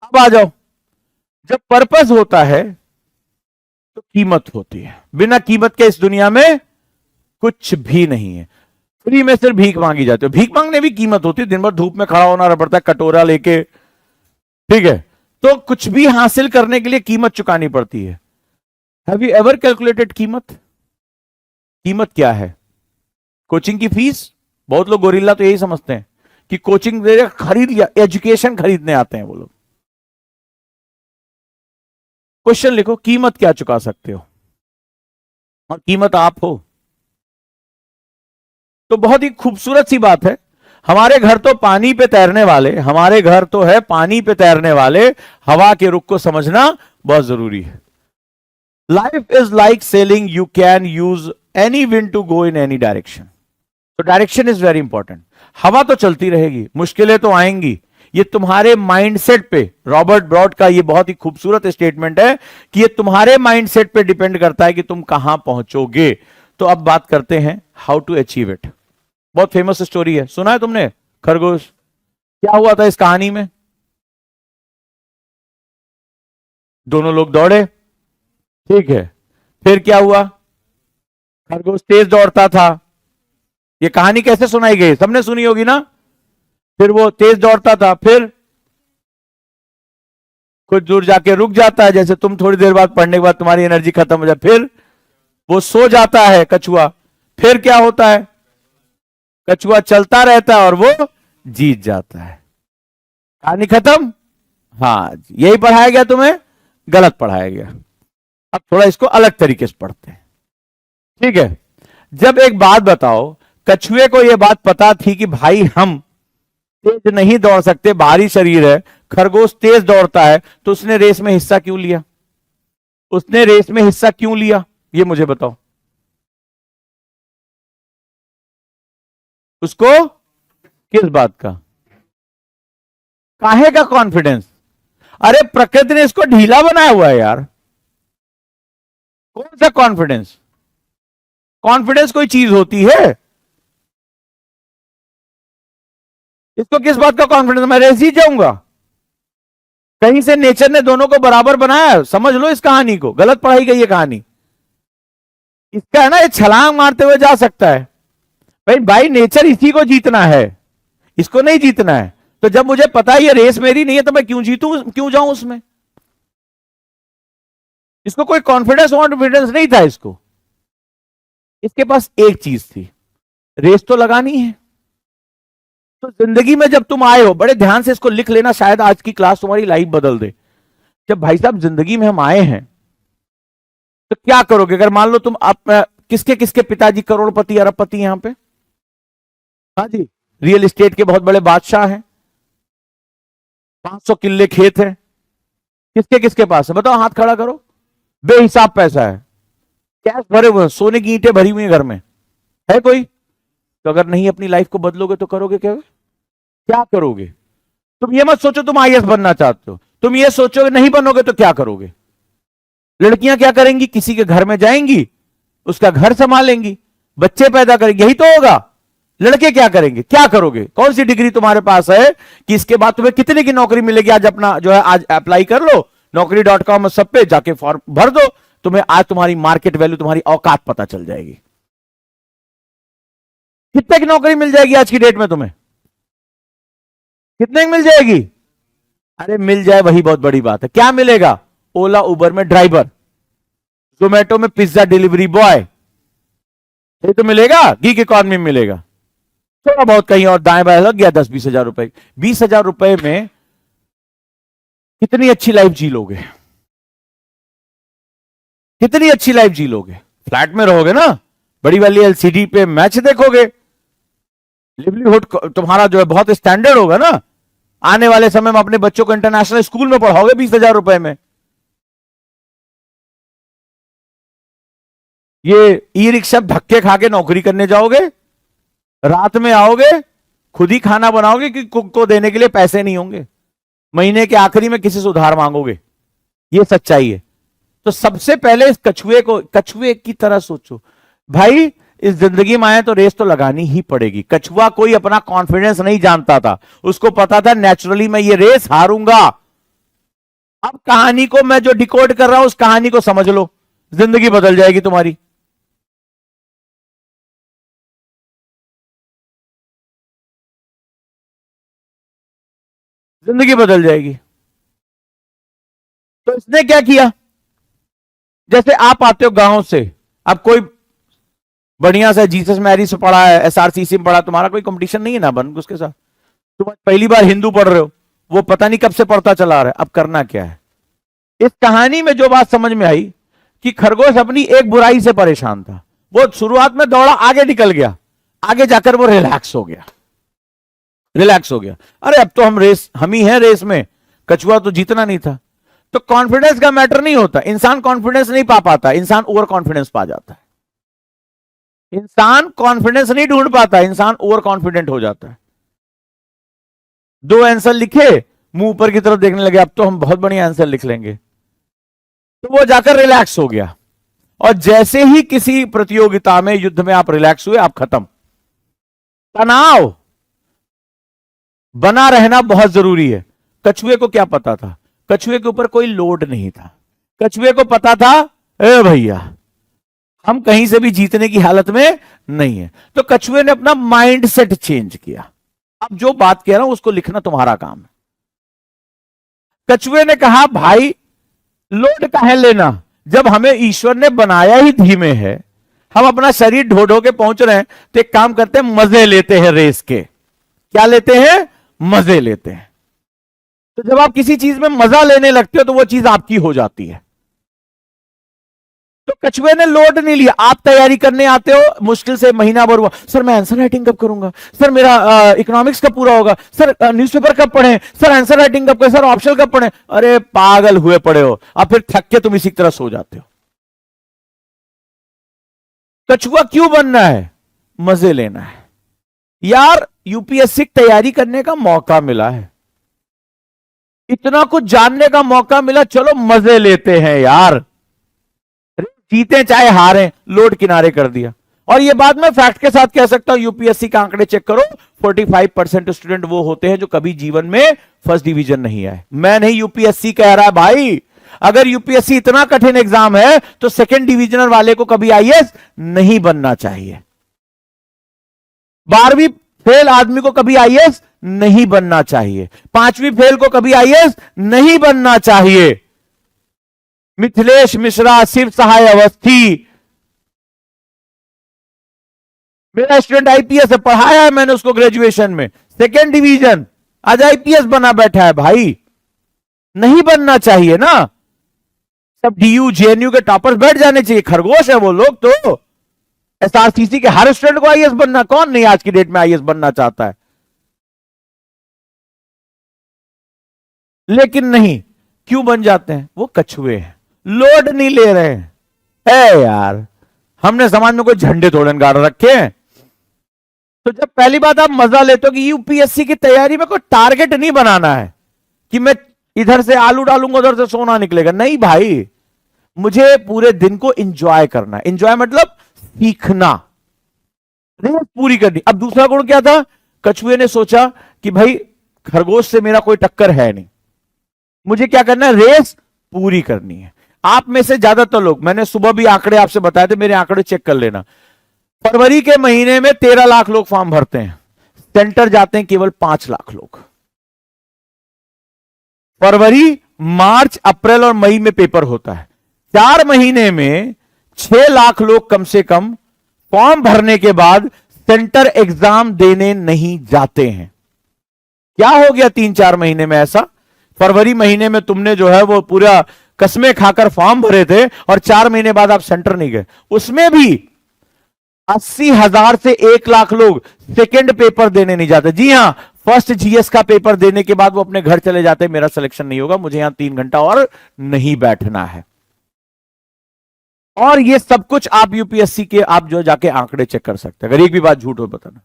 A: अब आ जाओ, जब पर्पस होता है तो कीमत होती है। बिना कीमत के इस दुनिया में कुछ भी नहीं है। फ्री में सिर्फ भीख मांगी जाती है। भीख मांगने भी कीमत होती है। दिन भर धूप में खड़ा होना पड़ता है कटोरा लेके, ठीक है। तो कुछ भी हासिल करने के लिए कीमत चुकानी पड़ती है। हैव यू एवर कैलकुलेटेड कीमत? कीमत क्या है? कोचिंग की फीस? बहुत लोग गोरिल्ला तो यही समझते हैं कि कोचिंग खरीद लिया, एजुकेशन खरीदने आते हैं वो लोग। क्वेश्चन लिखो, कीमत क्या चुका सकते हो? और कीमत आप हो। तो बहुत ही खूबसूरत सी बात है। हमारे घर तो पानी पे तैरने वाले, हमारे घर तो है पानी पे तैरने वाले। हवा के रुख को समझना बहुत जरूरी है। Life is like sailing, you can use any wind to go in any direction. तो डायरेक्शन इज वेरी इंपॉर्टेंट। हवा तो चलती रहेगी, मुश्किलें तो आएंगी। ये तुम्हारे माइंडसेट पे, रॉबर्ट ब्रॉड का ये बहुत ही खूबसूरत स्टेटमेंट है कि ये तुम्हारे माइंडसेट पे डिपेंड करता है कि तुम कहां पहुंचोगे। तो अब बात करते हैं हाउ टू अचीव इट। बहुत फेमस स्टोरी है, सुना है तुमने? खरगोश। क्या हुआ था इस कहानी में? दोनों लोग दौड़े, ठीक है। फिर क्या हुआ? खरगोश तेज दौड़ता था। ये कहानी कैसे सुनाई गई? सबने सुनी होगी ना। फिर वो तेज दौड़ता था, फिर कुछ दूर जाके रुक जाता है, जैसे तुम थोड़ी देर बाद पढ़ने के बाद तुम्हारी एनर्जी खत्म हो जाए, फिर वो सो जाता है कछुआ। फिर क्या होता है? कछुआ चलता रहता है और वो जीत जाता है। कहानी खत्म। हाँ, यही पढ़ाया गया तुम्हें? गलत पढ़ाया गया। अब थोड़ा इसको अलग तरीके से पढ़ते हैं, ठीक है। जब एक बात बताओ, कछुए को यह बात पता थी कि भाई हम तेज नहीं दौड़ सकते, भारी शरीर है, खरगोश तेज दौड़ता है, तो उसने रेस में हिस्सा क्यों लिया? उसने रेस में हिस्सा क्यों लिया, ये मुझे बताओ। उसको किस बात का? काहे का कॉन्फिडेंस? अरे प्रकृति ने इसको ढीला बनाया हुआ है यार। कौन सा कॉन्फिडेंस? कॉन्फिडेंस कोई चीज होती है? इसको किस बात का कॉन्फिडेंस? मैं रेस जीत जाऊंगा? कहीं से नेचर ने दोनों को बराबर बनाया, समझ लो इस कहानी को। गलत पढ़ाई गई है कहानी। इसका है ना, ये छलांग मारते हुए जा सकता है। भाई नेचर इसी को जीतना है, इसको नहीं जीतना है। तो जब मुझे पता है ये रेस मेरी नहीं है, तो मैं क्यों जीतूं, क्यों जाऊं उसमें? इसको कोई कॉन्फिडेंस कॉन्फिडेंस नहीं था इसको। इसके पास एक चीज थी, रेस तो लगानी है। तो जिंदगी में जब तुम आए हो, बड़े ध्यान से इसको लिख लेना, शायद आज की क्लास तुम्हारी लाइफ बदल दे। जब भाई साहब जिंदगी में हम आए हैं, तो क्या करोगे? अगर मान लो तुम किसके किसके पिताजी करोड़पति अरबपति यहां पे? हाँ जी, रियल एस्टेट के बहुत बड़े बादशाह हैं, 500 किल्ले खेत हैं। किसके किसके पास है बताओ, हाथ खड़ा करो। बेहिसाब पैसा है, कैश भरे हुए, सोने की ईंटें भरी हुई है घर में। है कोई? तो अगर नहीं अपनी लाइफ को बदलोगे तो करोगे क्या? क्या करोगे? तुम ये मत सोचो तुम आईएएस बनना चाहते हो, तुम ये सोचोगे नहीं बनोगे तो क्या करोगे? लड़कियां क्या करेंगी? किसी के घर में जाएंगी, उसका घर संभालेंगी, बच्चे पैदा करेंगे, यही तो होगा। लड़के क्या करेंगे? क्या करोगे? कौन सी डिग्री तुम्हारे पास है कि इसके बाद तुम्हें कितने की नौकरी मिलेगी? आज अपना जो है आज अप्लाई कर लो, naukri.com सब पे जाके फॉर्म भर दो, तुम्हें आज तुम्हारी मार्केट वैल्यू, तुम्हारी औकात पता चल जाएगी। कितने की नौकरी मिल जाएगी आज की डेट में तुम्हें? कितने की मिल जाएगी? अरे मिल जाए वही बहुत बड़ी बात है। क्या मिलेगा? ओला उबर में ड्राइवर, जोमेटो में पिज्जा डिलीवरी बॉय, ये तो मिलेगा। गीग इकॉनमी में मिलेगा। थोड़ा बहुत कहीं और दाएं बाएं लग गया 10-20 हजार रुपए, 20 हजार रुपए में कितनी अच्छी लाइफ जी लोगे? कितनी अच्छी लाइफ जी लोगे? फ्लैट में रहोगे ना, बड़ी वाली एलसीडी पे मैच देखोगे, लिवलीहुड तुम्हारा जो है बहुत स्टैंडर्ड होगा ना। आने वाले समय में अपने बच्चों को इंटरनेशनल स्कूल में पढ़ाओगे 20 हजार रुपए में। ये ई रिक्शा धक्के खा के नौकरी करने जाओगे, रात में आओगे, खुद ही खाना बनाओगे कि कुक को देने के लिए पैसे नहीं होंगे, महीने के आखिरी में किसी से उधार मांगोगे। ये सच्चाई है। तो सबसे पहले इस कछुए को, कछुए की तरह सोचो भाई। इस जिंदगी में आए तो रेस तो लगानी ही पड़ेगी। कछुआ कोई अपना कॉन्फिडेंस नहीं जानता था, उसको पता था नेचुरली मैं ये रेस हारूंगा। अब कहानी को मैं जो डिकोड कर रहा हूं, उस कहानी को समझ लो, जिंदगी बदल जाएगी तुम्हारी। जिंदगी बदल जाएगी। तो इसने क्या किया? जैसे आप आते हो गांव से, अब कोई बढ़िया से जीसस मैरी से पढ़ा है, एसआरसीसी में पढ़ा, तुम्हारा कोई कंपटीशन नहीं है ना बन उसके साथ। तुम पहली बार हिंदू पढ़ रहे हो, वो पता नहीं कब से पढ़ता चला रहा है। अब करना क्या है? इस कहानी में जो बात समझ में आई कि खरगोश अपनी एक बुराई से परेशान था, वो शुरुआत में दौड़ा, आगे निकल गया, आगे जाकर वो रिलैक्स हो गया, रिलैक्स हो गया। अरे अब तो हम ही हैं रेस में, कछुआ तो जीतना नहीं था। तो कॉन्फिडेंस का मैटर नहीं होता, इंसान कॉन्फिडेंस नहीं पा पाता, इंसान ओवर कॉन्फिडेंस पा जाता है। इंसान कॉन्फिडेंस नहीं ढूंढ पाता, इंसान ओवर कॉन्फिडेंट हो जाता है। दो आंसर लिखे, मुंह ऊपर की तरफ देखने लगे, अब तो हम बहुत बढ़िया आंसर लिख लेंगे, तो वो जाकर रिलैक्स हो गया। और जैसे ही किसी प्रतियोगिता में, युद्ध में आप रिलैक्स हुए, आप खत्म। तनाव बना रहना बहुत जरूरी है। कछुए को क्या पता था? कछुए के ऊपर कोई लोड नहीं था। कछुए को पता था ए भैया हम कहीं से भी जीतने की हालत में नहीं है, तो कछुए ने अपना माइंड सेट चेंज किया। अब जो बात कह रहा हूं उसको लिखना तुम्हारा काम है। कछुए ने कहा भाई लोड काहे लेना, जब हमें ईश्वर ने बनाया ही धीमे है, हम अपना शरीर ढो ढो के पहुंच रहे हैं, तो एक काम करते हैं मजे लेते हैं रेस के। क्या लेते हैं? मजे लेते हैं। तो जब आप किसी चीज में मजा लेने लगते हो तो वो चीज आपकी हो जाती है। तो कछुए ने लोड नहीं लिया। आप तैयारी करने आते हो, मुश्किल से महीना भर हुआ, सर मैं आंसर राइटिंग कब करूंगा, सर मेरा इकोनॉमिक्स कब पूरा होगा, सर न्यूज़पेपर कब पढ़े, सर आंसर राइटिंग कब करें, सर ऑप्शनल कब पढ़े। अरे पागल हुए पड़े हो। अब फिर थक के तुम इसी तरह सो जाते हो। कछुआ क्यों बनना है? मजे लेना है। यार यूपीएससी की तैयारी करने का मौका मिला है, इतना कुछ जानने का मौका मिला, चलो मजे लेते हैं यार, जीते चाहे हारें, लोड किनारे कर दिया। और ये बात मैं फैक्ट के साथ कह सकता हूं, यूपीएससी के आंकड़े चेक करो, 45% स्टूडेंट वो होते हैं जो कभी जीवन में फर्स्ट डिवीजन नहीं आए। मैं नहीं, यूपीएससी कह रहा है भाई। अगर यूपीएससी इतना कठिन एग्जाम है तो सेकंड डिविजनल वाले को कभी आईएएस नहीं बनना चाहिए। 12वीं फेल आदमी को कभी आईएएस नहीं बनना चाहिए। 5वीं फेल को कभी आईएएस नहीं बनना चाहिए। मिथिलेश मिश्रा, शिव सहाय अवस्थी, मेरा स्टूडेंट आईपीएस है, पढ़ाया है मैंने उसको ग्रेजुएशन में, सेकेंड डिवीजन, आज आईपीएस बना बैठा है। भाई नहीं बनना चाहिए ना। सब डीयू जेएनयू के टॉपर्स बैठ जाने चाहिए, खरगोश है वो लोग। तो एसआरसीसी के हर स्टूडेंट को आईएएस बनना, कौन नहीं आज की डेट में आईएएस बनना चाहता है? लेकिन नहीं, क्यों बन जाते हैं? वो कछुए हैं, लोड नहीं ले रहे हैं। ए यार हमने समाज में कोई झंडे थोड़े गाड़ रखे हैं। तो जब पहली बात आप मजा लेते हो कि यूपीएससी की तैयारी में कोई टारगेट नहीं बनाना है कि मैं इधर से आलू डालूंगा उधर से सोना निकलेगा, नहीं भाई, मुझे पूरे दिन को एंजॉय करना है। एंजॉय मतलब सीखना, रेस पूरी करनी। अब दूसरा गुण क्या था? कछुए ने सोचा कि भाई खरगोश से मेरा कोई टक्कर है नहीं, मुझे क्या करना है? रेस पूरी करनी है। आप में से ज्यादातर लोग, मैंने सुबह भी आंकड़े आपसे बताए थे, मेरे आंकड़े चेक कर लेना। फरवरी के महीने में 13 लाख लोग फॉर्म भरते हैं, सेंटर जाते हैं केवल 5 लाख लोग। फरवरी, मार्च, अप्रैल और मई में पेपर होता है। 4 महीने में 6 लाख लोग कम से कम फॉर्म भरने के बाद सेंटर एग्जाम देने नहीं जाते हैं। क्या हो गया 3-4 महीने में ऐसा? फरवरी महीने में तुमने जो है वो पूरा कसमें खाकर फॉर्म भरे थे और 4 महीने बाद आप सेंटर नहीं गए। उसमें भी 80,000 से 1 लाख लोग सेकंड पेपर देने नहीं जाते। जी हां, फर्स्ट जीएस का पेपर देने के बाद वो अपने घर चले जाते, मेरा सिलेक्शन नहीं होगा, मुझे यहां 3 घंटा और नहीं बैठना है। और ये सब कुछ आप यूपीएससी के आप जो जाके आंकड़े चेक कर सकते हैं, अगर एक भी बात झूठ हो बताना।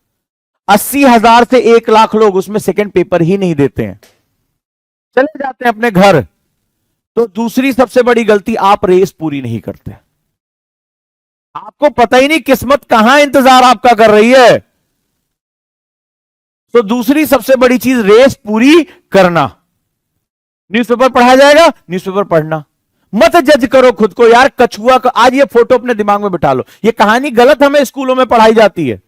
A: 80,000 से 1 लाख लोग उसमें सेकंड पेपर ही नहीं देते हैं, चले जाते हैं अपने घर। तो दूसरी सबसे बड़ी गलती, आप रेस पूरी नहीं करते। आपको पता ही नहीं किस्मत कहां इंतजार आपका कर रही है। तो दूसरी सबसे बड़ी चीज, रेस पूरी करना। न्यूज़पेपर पढ़ा जाएगा, न्यूज़पेपर पढ़ना। मत जज करो खुद को यार। कछुआ का आज ये फोटो अपने दिमाग में बिठा लो, ये कहानी गलत हमें स्कूलों में पढ़ाई जाती है।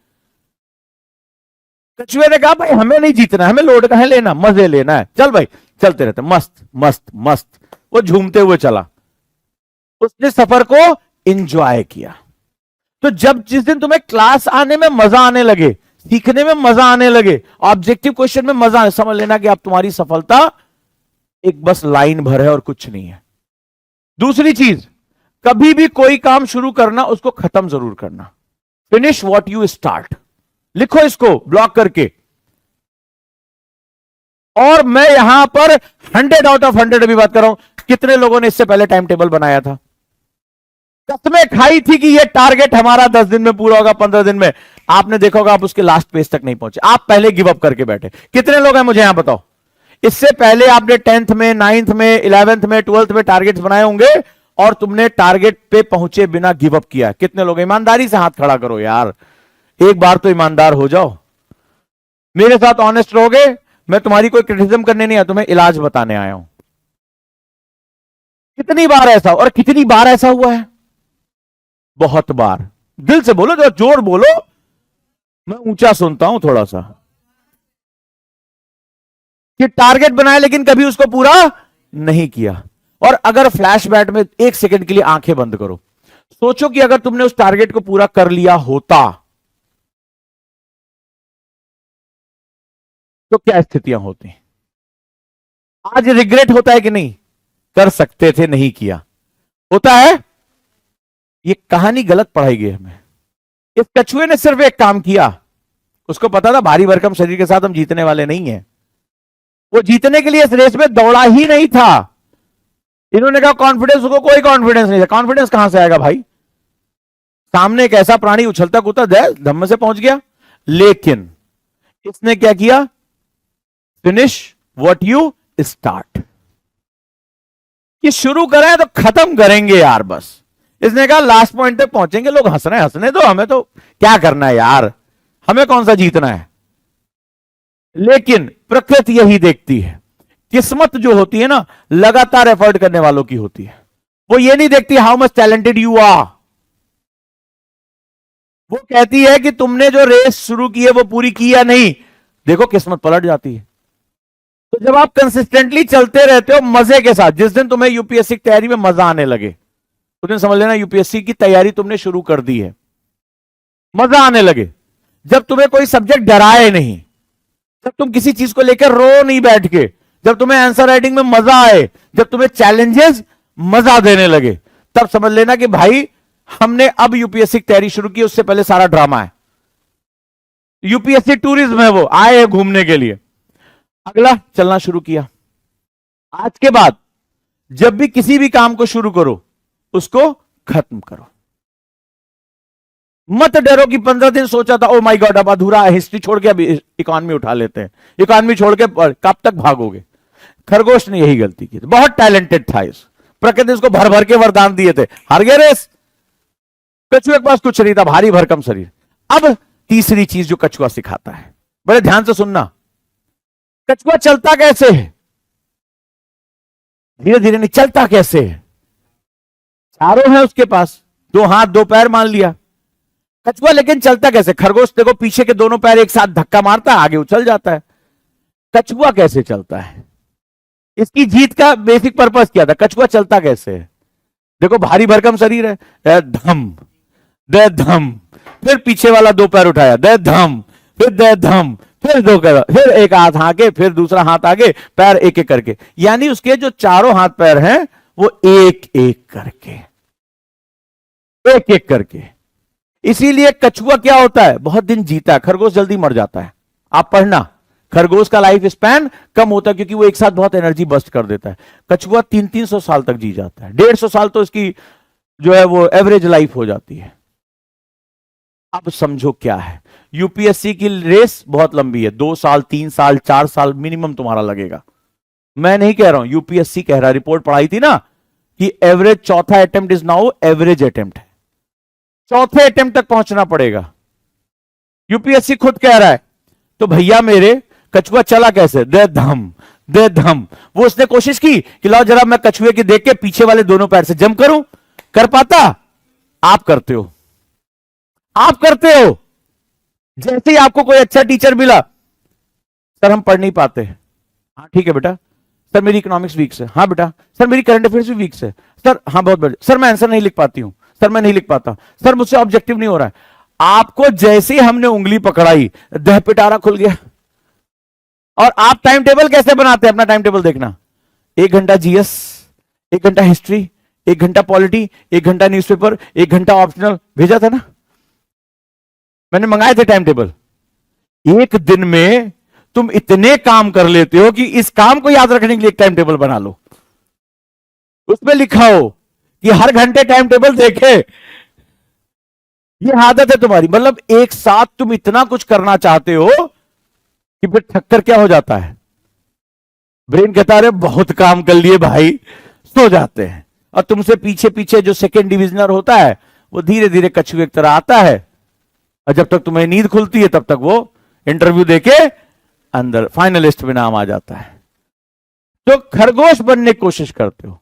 A: कछुए ने कहा भाई हमें नहीं जीतना, हमें लोड कहां लेना, मजे लेना है, चल भाई चलते रहते, मस्त मस्त मस्त। वो झूमते हुए चला, उसने सफर को एंजॉय किया। तो जब जिस दिन तुम्हें क्लास आने में मजा आने लगे, सीखने में मजा आने लगे, ऑब्जेक्टिव क्वेश्चन में मजा आने, समझ लेना कि अब तुम्हारी सफलता एक बस लाइन भर है और कुछ नहीं है। दूसरी चीज, कभी भी कोई काम शुरू करना, उसको खत्म जरूर करना। Finish what you start. लिखो इसको ब्लॉक करके। और मैं यहां पर 100 आउट ऑफ 100 अभी बात कर रहा हूं। कितने लोगों ने इससे पहले टाइम टेबल बनाया था? कसमें खाई थी कि ये टारगेट हमारा 10 दिन में पूरा होगा, 15 दिन में। आपने देखा होगा आप उसके लास्ट पेज तक नहीं पहुंचे, आप पहले गिव अप करके बैठे। कितने लोग हैं मुझे यहां बताओ? इससे पहले आपने 10th में, 9th में, 11th में, 12th में टारगेट्स बनाए होंगे और तुमने टारगेट पे पहुंचे बिना गिव अप किया। कितने लोग? ईमानदारी से हाथ खड़ा करो यार, एक बार तो ईमानदार हो जाओ, मेरे साथ ऑनेस्ट रहोगे। मैं तुम्हारी कोई क्रिटिसिज्म करने नहीं आया, तुम्हें इलाज बताने आया हूं। कितनी बार ऐसा, और कितनी बार ऐसा हुआ है? बहुत बार। दिल से बोलो, जो जोर बोलो, मैं ऊंचा सुनता हूं थोड़ा सा। कि टारगेट बनाया लेकिन कभी उसको पूरा नहीं किया। और अगर फ्लैशबैक में एक सेकंड के लिए आंखें बंद करो, सोचो कि अगर तुमने उस टारगेट को पूरा कर लिया होता तो क्या स्थितियां होती? आज रिग्रेट होता है कि नहीं? कर सकते थे, नहीं किया। होता है? ये कहानी गलत पढ़ाई गई हमें। इस कछुए ने सिर्फ एक काम किया, उसको पता था भारी भरकम शरीर के साथ हम जीतने वाले नहीं हैं। वो जीतने के लिए इस रेस में दौड़ा ही नहीं था। इन्होंने कहा कॉन्फिडेंस, उसको कोई कॉन्फिडेंस नहीं था। कॉन्फिडेंस कहां से आएगा भाई? सामने एक ऐसा प्राणी उछलता कूदता धम्म से पहुंच गया। लेकिन इसने क्या किया? Finish what you start. कि शुरू करें तो खत्म करेंगे यार बस। इसने कहा लास्ट पॉइंट तक पहुंचेंगे, लोग हंस रहे हैं, हंसने दो, हमें तो क्या करना है यार, हमें कौन सा जीतना है। लेकिन प्रकृति यही देखती है, किस्मत जो होती है ना, लगातार एफर्ट करने वालों की होती है। वो ये नहीं देखती how much talented you are. वो कहती है कि तुमने जो रेस शुरू की है वो पूरी की या नहीं। देखो किस्मत पलट जाती है। तो जब आप कंसिस्टेंटली चलते रहते हो मजे के साथ, जिस दिन तुम्हें यूपीएससी की तैयारी में मजा आने लगे उस दिन समझ लेना यूपीएससी की तैयारी तुमने शुरू कर दी है। मजा आने लगे, जब तुम्हें कोई सब्जेक्ट डराए नहीं, जब तुम किसी चीज को लेकर रो नहीं बैठ के, जब तुम्हें आंसर राइटिंग में मजा आए, जब तुम्हें चैलेंजेस मजा देने लगे, तब समझ लेना कि भाई हमने अब यूपीएससी की तैयारी शुरू की। उससे पहले सारा ड्रामा है। यूपीएससी टूरिज्म है, वो आए हैं घूमने के लिए। अगला चलना शुरू किया। आज के बाद जब भी किसी भी काम को शुरू करो उसको खत्म करो। मत डरो कि 15 दिन सोचा था, ओ माय गॉड अब अधूरा है, हिस्ट्री छोड़ के अभी इकोनॉमी उठा लेते हैं। इकोनॉमी छोड़ के कब तक भागोगे? खरगोश ने यही गलती की थी। बहुत टैलेंटेड था, इस प्रकृति ने उसको भर भर के वरदान दिए थे, हार गया रेस। कछुए के पास कुछ नहीं था, भारी भरकम शरीर। अब तीसरी चीज जो कछुआ सिखाता है, बड़े ध्यान से सुनना। कछुआ चलता कैसे है? धीरे धीरे नहीं, चलता कैसे है? चारों है उसके पास, 2 हाथ 2 पैर मान लिया। कछुआ लेकिन चलता कैसे? खरगोश देखो पीछे के दोनों पैर एक साथ धक्का मारता है, आगे उछल जाता है। कछुआ कैसे चलता है? इसकी जीत का बेसिक पर्पस क्या था? कछुआ चलता कैसे है? देखो भारी भरकम शरीर है, धम दे धम, फिर पीछे वाला 2 पैर उठाया, दे धम, फिर दे धम, फिर 2 पैर, फिर एक हाथ आगे, फिर दूसरा हाथ आगे, पैर एक एक करके। यानी उसके जो चारों हाथ पैर हैं वो एक एक करके, एक एक करके। इसीलिए कछुआ क्या होता है? बहुत दिन जीता है। खरगोश जल्दी मर जाता है। आप पढ़ना, खरगोश का लाइफ स्पैन कम होता है क्योंकि वो एक साथ बहुत एनर्जी बस्ट कर देता है। कछुआ 300-300 साल तक जी जाता है। 150 साल तो इसकी जो है वो एवरेज लाइफ हो जाती है। अब समझो क्या है, यूपीएससी की रेस बहुत लंबी है। 2 साल 3 साल 4 साल मिनिमम तुम्हारा लगेगा। मैं नहीं कह रहा हूं, यूपीएससी कह रहा है। रिपोर्ट पढ़ाई थी ना कि एवरेज चौथा attempt is now average attempt है। चौथे अटेम्प्ट तक पहुंचना पड़ेगा, यूपीएससी खुद कह रहा है। तो भैया मेरे कछुआ चला कैसे? दे धम दे धम। वो उसने कोशिश की कि लाओ जरा मैं कछुए की देख के पीछे वाले दोनों पैर से जंप करूं। कर पाता? आप करते हो, आप करते हो। जैसे ही आपको कोई अच्छा टीचर मिला, सर हम पढ़ नहीं पाते। हाँ ठीक है बेटा। सर मेरी इकोनॉमिक्स वीक है। हाँ बेटा। सर मेरी करंट अफेयर्स भी वीक है। सर हाँ बहुत बढ़िया। सर मैं आंसर नहीं लिख पाती हूं। सर मैं नहीं लिख पाता। सर मुझसे ऑब्जेक्टिव नहीं हो रहा है। आपको जैसे ही हमने उंगली पकड़ाई, दह पिटारा खुल गया। और आप टाइम टेबल कैसे बनाते हैं? अपना टाइम टेबल देखना। 1 घंटा जीएस, 1 घंटा हिस्ट्री, 1 घंटा पॉलिटी, 1 घंटा न्यूज़पेपर, 1 घंटा ऑप्शनल। भेजा था ना, मैंने मंगाए थे टाइम टेबल। एक दिन में तुम इतने काम कर लेते हो कि इस काम को याद रखने के लिए एक टाइम टेबल बना लो। उसमें लिखा हो कि हर घंटे टाइम टेबल देखे। ये आदत है तुम्हारी। मतलब एक साथ तुम इतना कुछ करना चाहते हो कि फिर थककर क्या हो जाता है? ब्रेन कहता है बहुत काम कर लिए भाई, सो जाते हैं। और तुमसे पीछे पीछे जो सेकेंड डिविजनर होता है वो धीरे धीरे कछुए की तरह आता है। और जब तक तुम्हें नींद खुलती है तब तक वो इंटरव्यू देके अंदर फाइनलिस्ट में नाम आ जाता है। तो खरगोश बनने की कोशिश करते हो।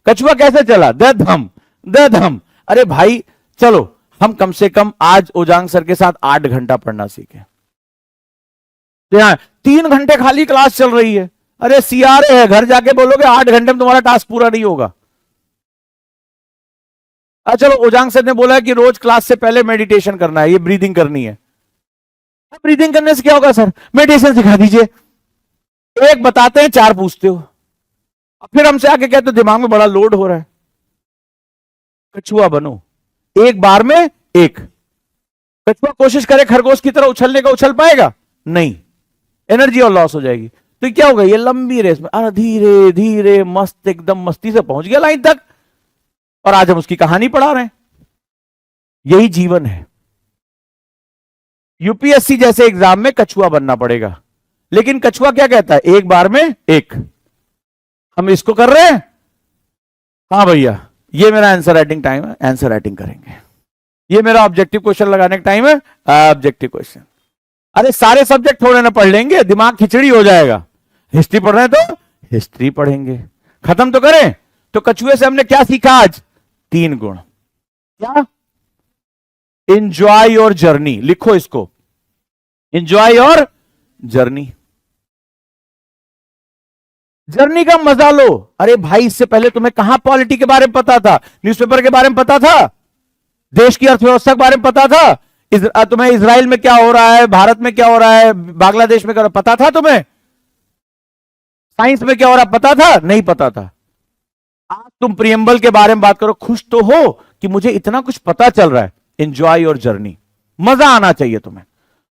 A: कछुआ कैसे चला? दधम दधम। अरे भाई चलो हम कम से कम आज ओजांग सर के साथ 8 घंटा पढ़ना सीखे। तो यहां 3 घंटे खाली क्लास चल रही है। अरे सीआरए है, घर जाके बोलोगे 8 घंटे में तुम्हारा टास्क पूरा नहीं होगा। चलो ओजांग सर ने बोला कि रोज क्लास से पहले मेडिटेशन करना है, ये ब्रीदिंग करनी है। ब्रीदिंग करने से क्या होगा सर? मेडिटेशन सिखा दीजिए। एक बताते हैं, 4 पूछते हो, फिर हमसे आके कहते हो दिमाग में बड़ा लोड हो रहा है। कछुआ बनो, एक बार में एक। कछुआ कोशिश करे खरगोश की तरह उछलने का, उछल पाएगा नहीं, एनर्जी और लॉस हो जाएगी। तो क्या होगा? ये लंबी रेस में धीरे धीरे मस्त एकदम मस्ती से पहुंच गया लाइन तक, और आज हम उसकी कहानी पढ़ा रहे हैं। यही जीवन है। यूपीएससी जैसे एग्जाम में कछुआ बनना पड़ेगा, लेकिन कछुआ क्या कहता है? एक बार में एक। हम इसको कर रहे हैं। हाँ भैया, ये मेरा आंसर राइटिंग टाइम है, आंसर राइटिंग करेंगे। ये मेरा ऑब्जेक्टिव क्वेश्चन लगाने का टाइम है, ऑब्जेक्टिव क्वेश्चन। अरे सारे सब्जेक्ट थोड़े ना पढ़ लेंगे, दिमाग खिचड़ी हो जाएगा। हिस्ट्री पढ़ रहे हैं तो हिस्ट्री पढ़ेंगे। खत्म तो करें। तो कछुए से हमने क्या सीखा आज? 3 गुण। क्या? Enjoy your journey. लिखो इसको, एंजॉय योर जर्नी। जर्नी का मजा लो। अरे भाई, इससे पहले तुम्हें कहां पॉलिटी के बारे में पता था? न्यूज़पेपर के बारे में पता था? देश की अर्थव्यवस्था के बारे में पता था? तुम्हें इजराइल में क्या हो रहा है, भारत में क्या हो रहा है, बांग्लादेश में क्या हो रहा है, पता था तुम्हें? साइंस में क्या हो रहा है, पता था? नहीं पता था। आज तुम प्रियम्बल के बारे में बात करो, खुश तो हो कि मुझे इतना कुछ पता चल रहा है। Enjoy your journey. मजा आना चाहिए तुम्हें।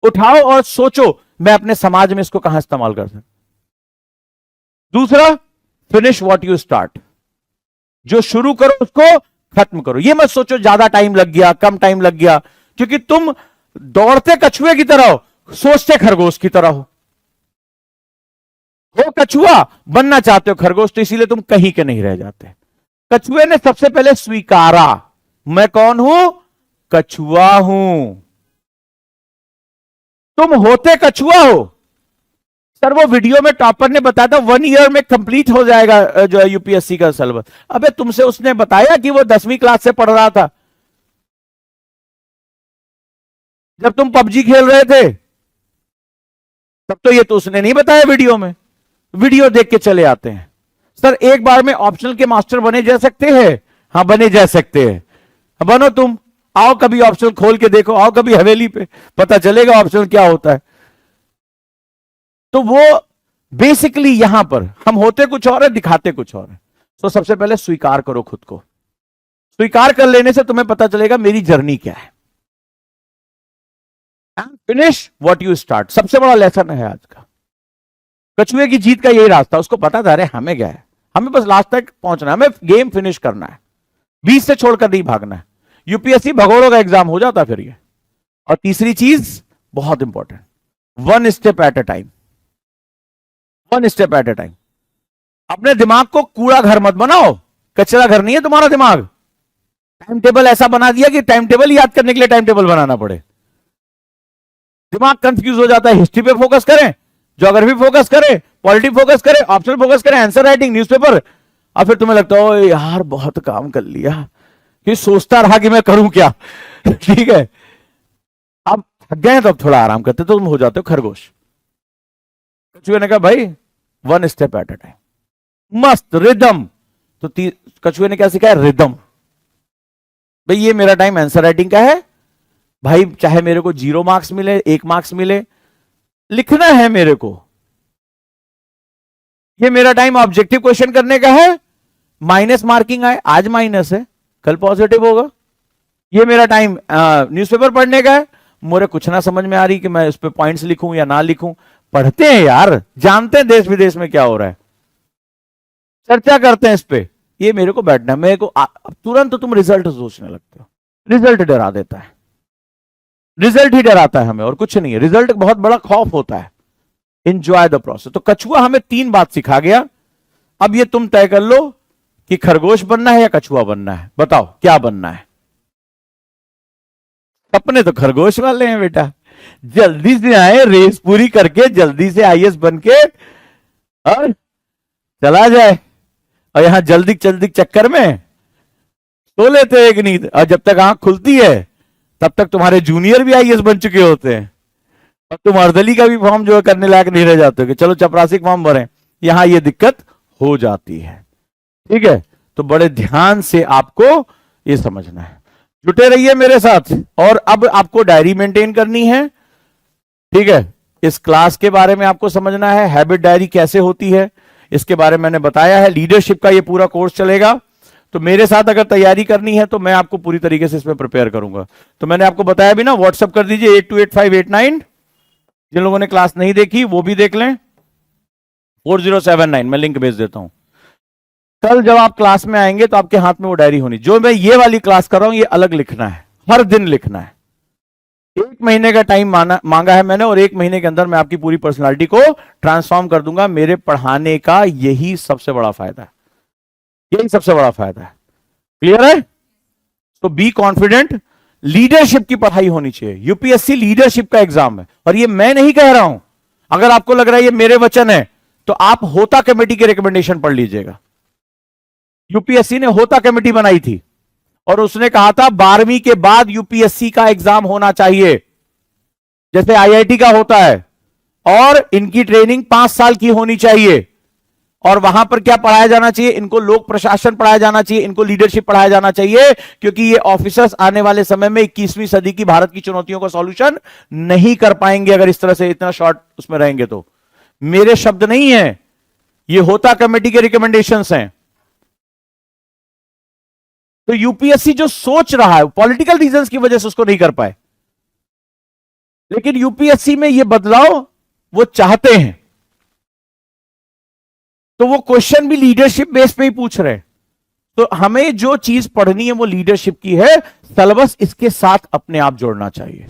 A: उठाओ और सोचो, मैं अपने समाज में इसको कहां इस्तेमाल कर सकता। दूसरा, फिनिश व्हाट यू स्टार्ट। जो शुरू करो उसको खत्म करो। ये मत सोचो ज्यादा टाइम लग गया, कम टाइम लग गया, क्योंकि तुम दौड़ते कछुए की तरह हो, सोचते खरगोश की तरह हो। कछुआ, बनना चाहते हो खरगोश, तो इसीलिए तुम कहीं के नहीं रह जाते। कछुए ने सबसे पहले स्वीकारा, मैं कौन हूं? कछुआ हूं। तुम होते कछुआ हो। सर वो वीडियो में टॉपर ने बताया था 1 ईयर में कंप्लीट हो जाएगा जो यूपीएससी का सिलेबस। अबे तुमसे उसने बताया कि वो 10वीं क्लास से पढ़ रहा था जब तुम पबजी खेल रहे थे? तब तो ये तो उसने नहीं बताया वीडियो में। वीडियो देख के चले आते हैं। सर एक बार में ऑप्शनल के मास्टर बने जा सकते हैं? हाँ बने जा सकते हैं। बनो तुम, आओ कभी ऑप्शनल खोल के देखो, आओ कभी हवेली पे, पता चलेगा ऑप्शनल क्या होता है। तो वो बेसिकली यहां पर हम होते कुछ और है, दिखाते कुछ और है। तो सबसे पहले स्वीकार करो खुद को। स्वीकार कर लेने से तुम्हें पता चलेगा मेरी जर्नी क्या है। फिनिश व्हाट यू स्टार्ट, सबसे बड़ा लेसन है आज का। कछुए की जीत का यही रास्ता, उसको पता था अरे हमें क्या है, हमें बस लास्ट तक पहुंचना है, हमें गेम फिनिश करना है, बीच से छोड़कर नहीं भागना है। यूपीएससी भगोड़ों का एग्जाम हो जाता फिर ये। और तीसरी चीज बहुत important, 1 step at a time. 1 step at a time. अपने दिमाग को कूड़ा घर मत बनाओ, कचरा घर नहीं है तुम्हारा दिमाग। टाइम टेबल ऐसा बना दिया कि टाइम टेबल याद करने के लिए टाइम टेबल बनाना पड़े। दिमाग कंफ्यूज हो जाता है। हिस्ट्री पे फोकस करें, ज्योग्राफी फोकस करें, पॉलिटी फोकस करें, ऑप्शनल फोकस करें, आंसर राइटिंग, न्यूज़पेपर, और फिर तुम्हें लगता हो यार बहुत काम कर लिया, कि सोचता रहा कि मैं करूं क्या। ठीक है, अब थक गए तो अब थोड़ा आराम करते, तो तुम हो जाते हो खरगोश। कछुए ने कहा भाई 1 स्टेप एट अ टाइम, मस्त रिदम। तो कछुए ने क्या सिखाया? रिदम। भाई ये मेरा टाइम आंसर राइटिंग का है भाई, चाहे मेरे को 0 मार्क्स मिले, 1 मार्क्स मिले, लिखना है मेरे को। ये मेरा टाइम ऑब्जेक्टिव क्वेश्चन करने का है, माइनस मार्किंग आए, आज माइनस है कल पॉजिटिव होगा। ये मेरा टाइम न्यूज़पेपर पढ़ने का है, मुझे कुछ ना समझ में आ रही कि मैं इस पे पॉइंट्स लिखूं या ना लिखूं। पढ़ते हैं यार, जानते हैं देश विदेश में क्या हो रहा है, चर्चा करते हैं इस पे। ये मेरे को बैठना है, मेरे को तुरंत तुम रिजल्ट सोचने लगते हो। रिजल्ट डरा देता है, रिजल्ट ही डराता है हमें और कुछ नहीं है। रिजल्ट बहुत बड़ा खौफ होता है। Enjoy the process. तो कछुआ हमें 3 बात सिखा गया। अब ये तुम तय कर लो कि खरगोश बनना है या कछुआ बनना है। बताओ क्या बनना है? अपने तो खरगोश वाले हैं बेटा, जल्दी से आए, रेस पूरी करके जल्दी से आईएएस बन के और चला जाए। और यहां जल्दी जल्दी चक्कर में सो लेते एक नींद, और जब तक आंख खुलती है तब तक तुम्हारे जूनियर भी आईएएस बन चुके होते हैं, और तुम अर्दली का भी फॉर्म जो है करने लायक नहीं रह जाते कि चलो चपरासी फॉर्म भरें। यहां ये दिक्कत हो जाती है। ठीक है, तो बड़े ध्यान से आपको ये समझना है। जुटे रहिए मेरे साथ। और अब आपको डायरी मेंटेन करनी है। ठीक है, इस क्लास के बारे में आपको समझना है, हैबिट डायरी कैसे होती है इसके बारे में मैंने बताया है। लीडरशिप का ये पूरा कोर्स चलेगा, तो मेरे साथ अगर तैयारी करनी है तो मैं आपको पूरी तरीके से इसमें प्रिपेयर करूंगा। तो मैंने आपको बताया भी ना, व्हाट्सएप कर दीजिए 828589। जिन लोगों ने क्लास नहीं देखी वो भी देख लें, 4079 मैं लिंक भेज देता हूं। कल जब आप क्लास में आएंगे तो आपके हाथ में वो डायरी होनी। जो मैं ये वाली क्लास कर रहा हूं ये अलग लिखना है, हर दिन लिखना है। 1 महीने का टाइम मांगा है मैंने, और 1 महीने के अंदर मैं आपकी पूरी पर्सनालिटी को ट्रांसफॉर्म कर दूंगा। मेरे पढ़ाने का यही सबसे बड़ा फायदा है, यही सबसे बड़ा फायदा है। क्लियर है? तो बी कॉन्फिडेंट। लीडरशिप की पढ़ाई होनी चाहिए। यूपीएससी लीडरशिप का एग्जाम है, और ये मैं नहीं कह रहा हूं। अगर आपको लग रहा है ये मेरे वचन है तो आप होता कमेटी के रिकमेंडेशन पढ़ लीजिएगा। यूपीएससी ने होता कमेटी बनाई थी और उसने कहा था 12वीं के बाद यूपीएससी का एग्जाम होना चाहिए, जैसे आईआईटी का होता है, और इनकी ट्रेनिंग 5 साल की होनी चाहिए। और वहां पर क्या पढ़ाया जाना चाहिए? इनको लोक प्रशासन पढ़ाया जाना चाहिए, इनको लीडरशिप पढ़ाया जाना चाहिए, क्योंकि ये ऑफिसर्स आने वाले समय में 21वीं सदी की भारत की चुनौतियों का सॉल्यूशन नहीं कर पाएंगे अगर इस तरह से इतना शॉर्ट उसमें रहेंगे। तो मेरे शब्द नहीं है, ये होता कमेटी के रिकमेंडेशंस हैं। तो यूपीएससी जो सोच रहा है पॉलिटिकल रीजंस की वजह से उसको नहीं कर पाए, लेकिन यूपीएससी में ये बदलाव वो चाहते हैं। तो वो क्वेश्चन भी लीडरशिप बेस पे ही पूछ रहे हैं। तो हमें जो चीज पढ़नी है वो लीडरशिप की है, सिलेबस इसके साथ अपने आप जोड़ना चाहिए।